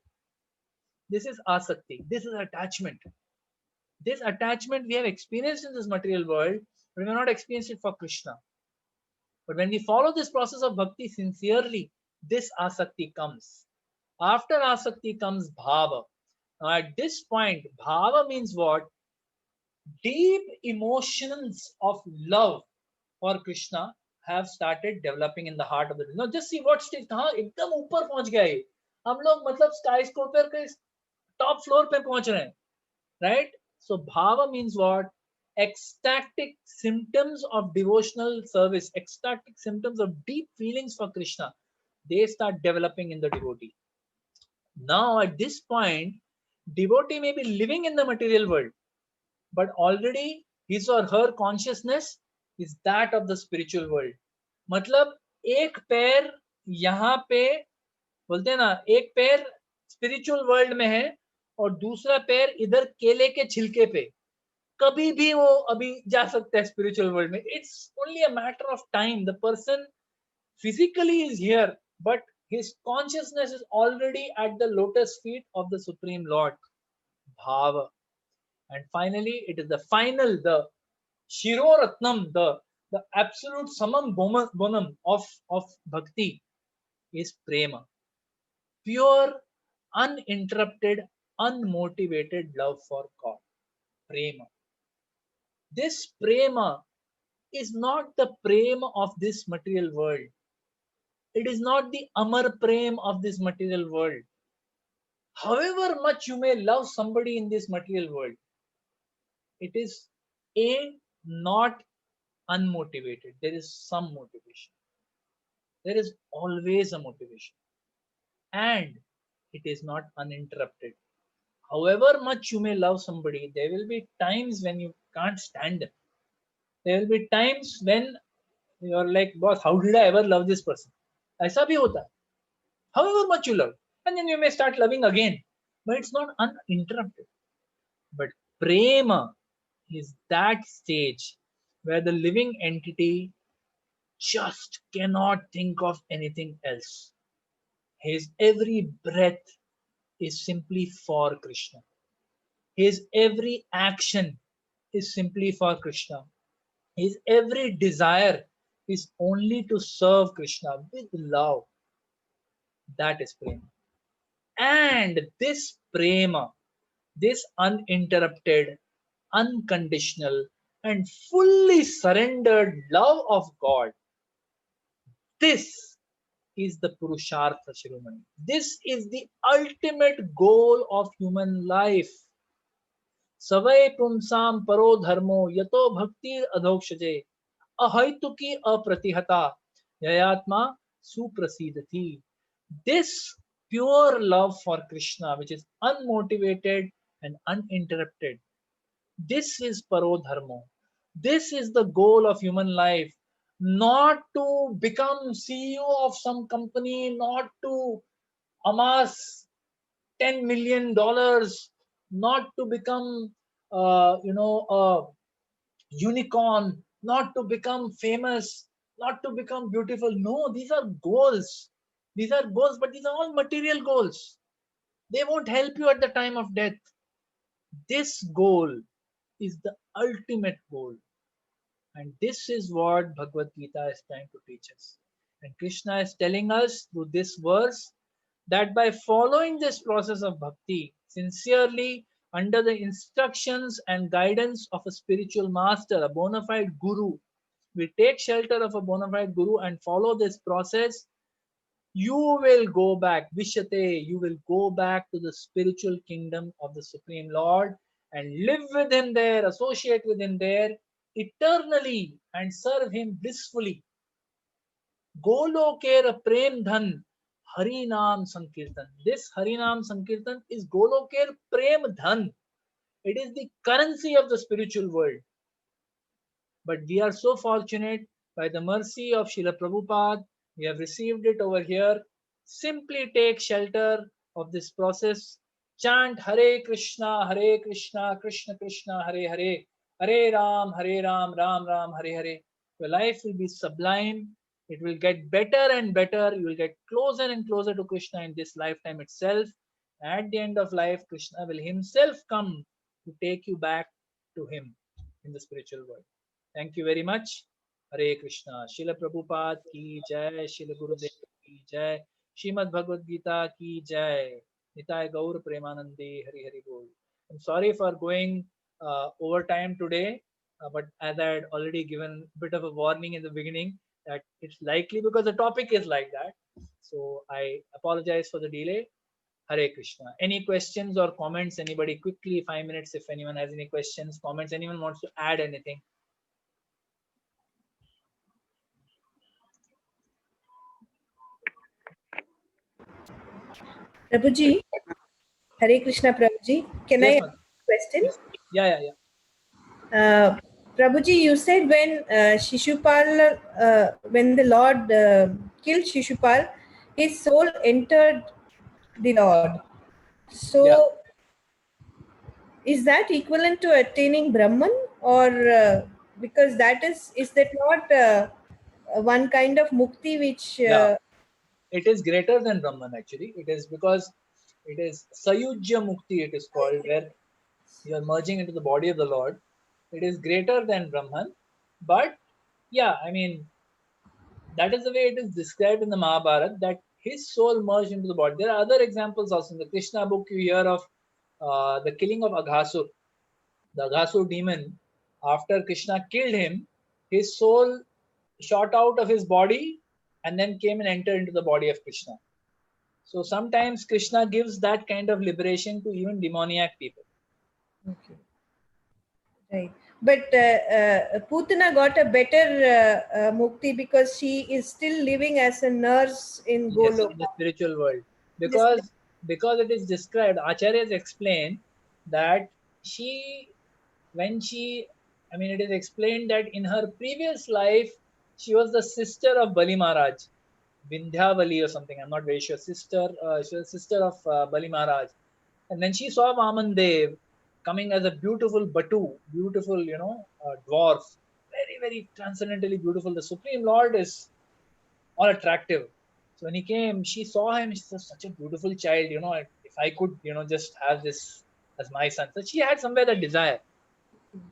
This is asakti. This is attachment. This attachment we have experienced in this material world, but we have not experienced it for Krishna. But when we follow this process of bhakti sincerely, this asakti comes. After asakti comes bhava. Now at this point, bhava means what? Deep emotions of love for Krishna have started developing in the heart of the. Now just see what stage. कहाँ एकदम ऊपर पहुंच गया है. हम लोग मतलब skyscraper के top floor पे पहुंच रहे हैं, right? So bhava means what? Ecstatic symptoms of devotional service, ecstatic symptoms of deep feelings for Krishna, they start developing in the devotee. Now at this point, devotee may be living in the material world, but already his or her consciousness is that of the spiritual world. मतलब एक पैर यहाँ पे बोलते हैं ना, एक पैर स्पिरिचुअल वर्ल्ड में है और दूसरा पैर इधर केले के छिलके पे. कभी भी वो अभी जा सकता है स्पिरिचुअल वर्ल्ड में. It's only a matter of time. The person physically is here, but his consciousness is already at the lotus feet of the Supreme Lord. Bhava. And finally, it is the final, the Shiroratnam, the absolute summum bonum of bhakti is prema. Pure, uninterrupted, unmotivated love for God. Prema. This prema is not the prema of this material world. It is not the amar prem of this material world. However much you may love somebody in this material world, it is not unmotivated. There is some motivation. There is always a motivation. And it is not uninterrupted. However much you may love somebody, there will be times when you can't stand them. There will be times when you're like, boss, how did I ever love this person? ऐसा भी होता है. However much you love. And then you may start loving again. But it's not uninterrupted. But prema is that stage where the living entity just cannot think of anything else. His every breath is simply for Krishna. His every action is simply for Krishna. His every desire is only to serve Krishna with love. That is prema. And this prema, this uninterrupted, unconditional, and fully surrendered love of God This is the Purushartha Shiromani. This is the ultimate goal of human life. Savai pumsam paro dharmo yato bhakti adhokshaje ahaytuki apratihata yayatma suprasidati. This pure love for Krishna, which is unmotivated and uninterrupted, this is parodharmo. This is the goal of human life. Not to become CEO of some company, not to amass $10 million, not to become, a unicorn, not to become famous, not to become beautiful. No, these are goals. These are goals, but these are all material goals. They won't help you at the time of death. This goal is the ultimate goal. And this is what Bhagavad Gita is trying to teach us. And Krishna is telling us through this verse that by following this process of bhakti sincerely under the instructions and guidance of a spiritual master, a bona fide guru, we take shelter of a bona fide guru and follow this process, you will go back, Vishate, you will go back to the spiritual kingdom of the Supreme Lord and live with Him there, associate with Him there eternally and serve Him blissfully. Goloker Prem Dhan Harinam Sankirtan. This Harinam Sankirtan is Goloker Prem Dhan. It is the currency of the spiritual world. But we are so fortunate by the mercy of Srila Prabhupada, we have received it over here. Simply take shelter of this process. Chant Hare Krishna, Krishna Krishna, Hare Hare, Hare Ram, Ram Ram, Hare Hare. Your life will be sublime. It will get better and better. You will get closer and closer to Krishna in this lifetime itself. At the end of life, Krishna will himself come to take you back to him in the spiritual world. Thank you very much. Hare Krishna. Srila Prabhupada ki jai. Srila Gurudev ki jai. Srimad Bhagavad Gita ki jai. Nitai Gaur Premanande Hari Hari Bol. I'm sorry for going over time today, but as I had already given a bit of a warning in the beginning that it's likely because the topic is like that. So I apologize for the delay. Hare Krishna. Any questions or comments? Anybody quickly, 5 minutes if anyone has any questions, comments, anyone wants to add anything. Prabhuji, Hare Krishna Prabhuji. Can Yes, I ma'am. ask a question? Yeah. Prabhuji, you said when Shishupal, when the Lord killed Shishupal, his soul entered the Lord. So, Yeah. is that equivalent to attaining Brahman, or because that is that not one kind of mukti which? Yeah. It is greater than Brahman actually. It is because it is Sayujya Mukti, it is called, where you are merging into the body of the Lord. It is greater than Brahman. But yeah, I mean, that is the way it is described in the Mahabharata, that his soul merged into the body. There are other examples also in the Krishna book. You hear of the killing of Aghasur, the Aghasur demon. After Krishna killed him, his soul shot out of his body and then came and entered into the body of Krishna. So sometimes Krishna gives that kind of liberation to even demoniac people. Okay. Right. But Putana got a better mukti because she is still living as a nurse in Yes, Goloka. in the spiritual world. This- Because it is described, Acharyas explain that she, when she, I mean, it is explained that in her previous life, she was the sister of Bali Maharaj, Vindhyavali or something. I'm not very sure. She was sister of Bali Maharaj. And then she saw Vaman Dev coming as a beautiful Batu, beautiful, dwarf, very, very transcendently beautiful. The Supreme Lord is all attractive. So when he came, she saw him. She said, "Such a beautiful child. If I could, just have this as my son." So she had somewhere that desire.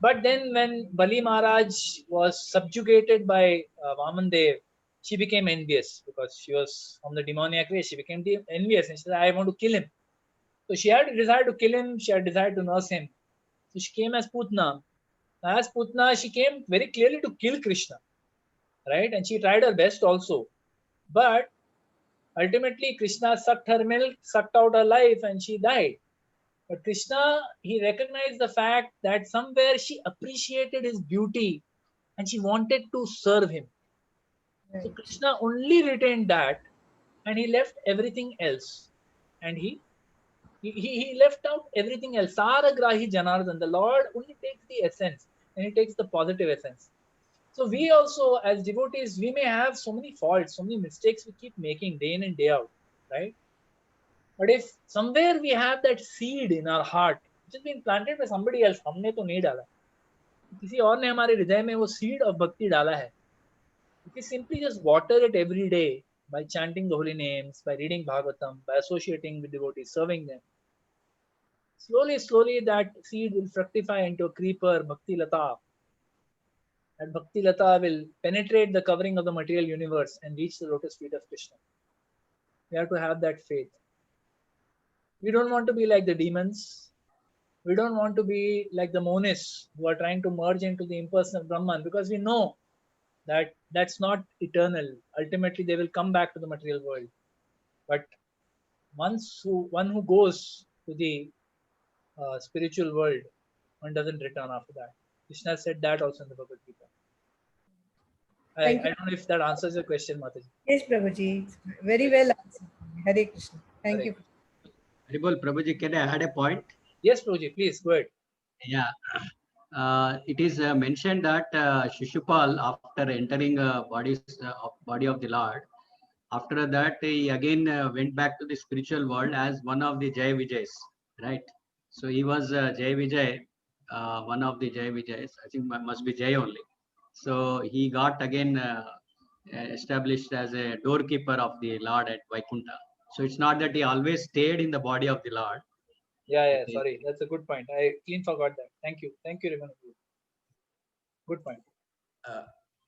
But then when Bali Maharaj was subjugated by Vaman Dev, she became envious because she was from the demoniac race. She became envious and she said, "I want to kill him." So she had a desire to kill him. She had a desire to nurse him. So she came as Putna. As Putna, she came very clearly to kill Krishna, right? And she tried her best also. But ultimately, Krishna sucked her milk, sucked out her life, and she died. But Krishna, he recognized the fact that somewhere she appreciated his beauty and she wanted to serve him. So Right. Krishna only retained that and he left everything else. And he left out everything else. Saragrahi Janardhan, the Lord only takes the essence and he takes the positive essence. So we also, as devotees, we may have so many faults, so many mistakes we keep making day in and day out, right? But if somewhere we have that seed in our heart, which has been planted by somebody else, हमने तो नहीं डाला, किसी और ने हमारे हृदय में वो seed of bhakti डाला है. If we simply just water it every day by chanting the holy names, by reading Bhagavatam, by associating with devotees, serving them, slowly, slowly that seed will fructify into a creeper, Bhakti Lata. That Bhakti Lata will penetrate the covering of the material universe and reach the lotus feet of Krishna. We have to have that faith. We don't want to be like the demons. We don't want to be like the monists who are trying to merge into the impersonal Brahman, because we know that that's not eternal. Ultimately, they will come back to the material world. But one who goes to the spiritual world, one doesn't return after that. Krishna said that also in the Bhagavad Gita. I Thank you. don't know if that answers your question, Mataji. Yes, Prabhuji. It's very well answered. Hare Krishna. Thank Hare you. Haribol, Prabhuji, can I add a point? Yes, Prabhuji, please go ahead. Yeah. It is mentioned that Shishupal, after entering body of the Lord, after that he again went back to the spiritual world as one of the Jai Vijayas, right? So he was Jai Vijay, one of the Jai Vijayas. I think must be Jai only. So he got again established as a doorkeeper of the Lord at Vaikuntha. So it's not that he always stayed in the body of the Lord. Yeah, sorry. That's a good point. I clean forgot that. Thank you. Thank you, Rimanu. Good point.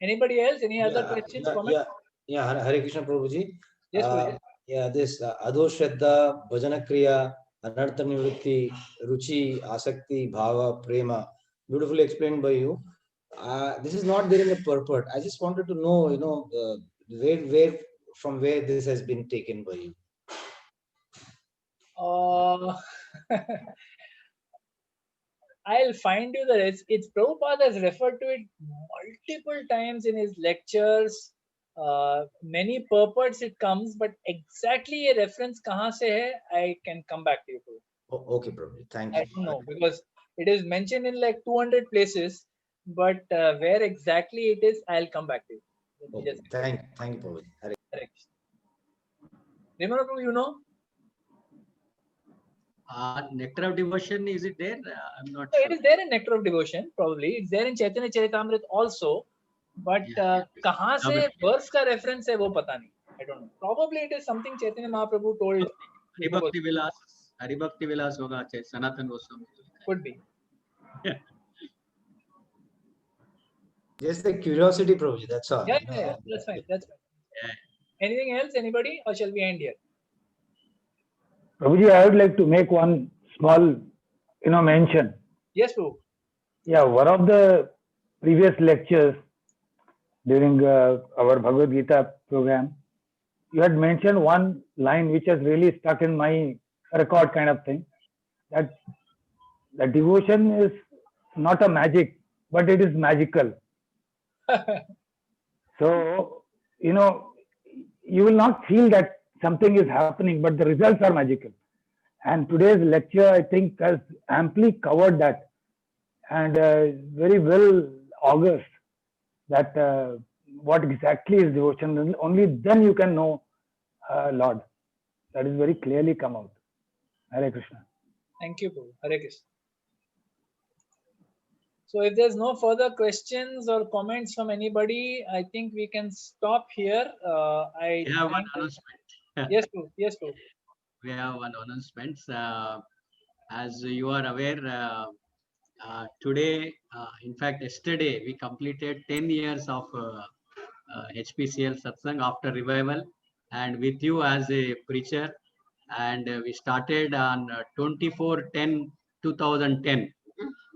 Anybody else? Any other questions, comments? Hare Krishna Prabhuji. Yes, Prabhuji. This Adho Shraddha, Bhajana Kriya, Anartha Nivritti, Ruchi, Asakti, Bhava, Prema, beautifully explained by you. This is not there in the purport. I just wanted to know, where from where this has been taken by you. I'll find you the rest. It's Prabhupada has referred to it multiple times in his lectures. Many purports it comes, but exactly a reference kahan se hai, I can come back to you. Okay, Prabhuji. Thank you. I don't know, because it is mentioned in like 200 places, but where exactly it is, I'll come back to you. Okay. Thank you, Prabhuji. Hare Correct. Remember, you know? Nectar of Devotion, is it there? I'm not So sure. it is there in Nectar of Devotion, probably. It's there in Chaitanya Charitamrita also. But kahan se verse ka reference hai, wo pata nahi. I don't know. Probably it is something Chaitanya Mahaprabhu told. Haribhakti Vilas hoga, Sanatan Goswami. Could be. Just the curiosity, Prabhuji. That's all. Yeah, that's fine. That's fine. Yeah. Anything else, anybody, or shall we end here? Prabhuji, I would like to make one small, mention. Yes, Prabhu. Yeah, one of the previous lectures during our Bhagavad Gita program, you had mentioned one line which has really stuck in my record kind of thing, that the devotion is not a magic, but it is magical. So, you will not feel that something is happening, but the results are magical. And today's lecture, I think, has amply covered that and very well augurs that what exactly is devotion. And only then you can know Lord. That is very clearly come out. Hare Krishna. Thank you, Prabhu. Hare Krishna. So if there's no further questions or comments from anybody, I think we can stop here. We have one announcement. Yes, Prabhu. Yes, Prabhu. We have one announcement. As you are aware, today, in fact, yesterday, we completed 10 years of HPCL Satsang after revival, and with you as a preacher. And we started on 24/10/2010.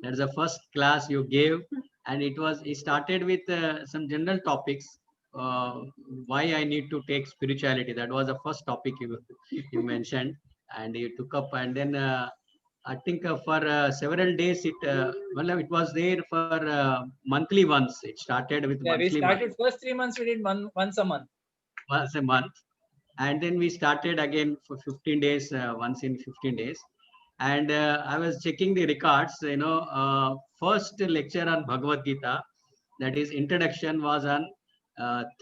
That's the first class you gave, and it started with some general topics. why I need to take spirituality. That was the first topic you mentioned, and you took up. And then I think for several days it was there for monthly once. It started with Yeah, we monthly started first 3 months. We did once a month. once a month, and then we started again for 15 days, once in 15 days. And I was checking the records. First lecture on Bhagavad Gita, that is introduction, was on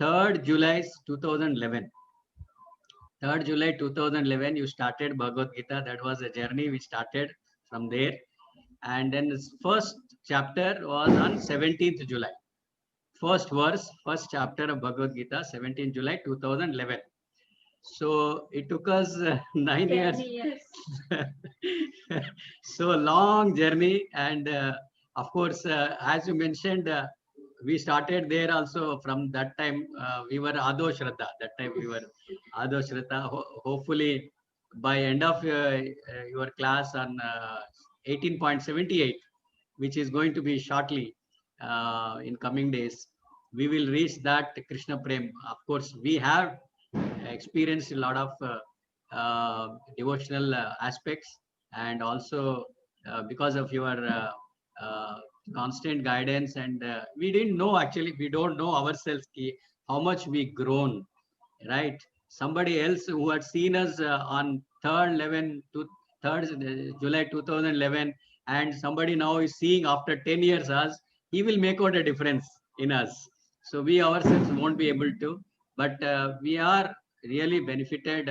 3rd July 2011. 3rd July 2011, you started Bhagavad Gita. That was a journey we started from there. And then this first chapter was on 17th July. First verse, first chapter of Bhagavad Gita, 17th July 2011. So it took us 9 years. So long journey. And of course, as you mentioned, we started there also. From that time, we were Ado Shraddha. That time we were Ado Shraddha. Hopefully, by end of your class on 18.78, which is going to be shortly in coming days, we will reach that Krishna Prem. Of course, we have experienced a lot of devotional aspects, and also because of your constant guidance, and we didn't know, actually we don't know ourselves how much we grown, right? Somebody else who had seen us on 3rd July 2011, and somebody now is seeing after 10 years us, he will make out a difference in us. So we ourselves won't be able to, but we are really benefited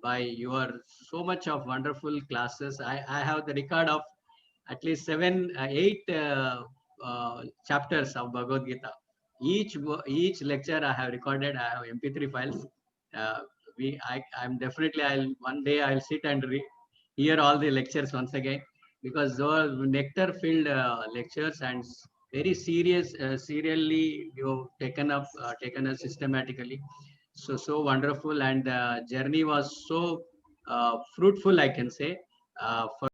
by your so much of wonderful classes. I have the record of at least 7, 8 chapters of Bhagavad Gita. Each lecture I have recorded. I have MP3 files. I'm definitely, one day I'll sit and hear all the lectures once again, because those nectar filled lectures, and very serious, serially you taken us systematically. So wonderful, and journey was so fruitful, I can say, for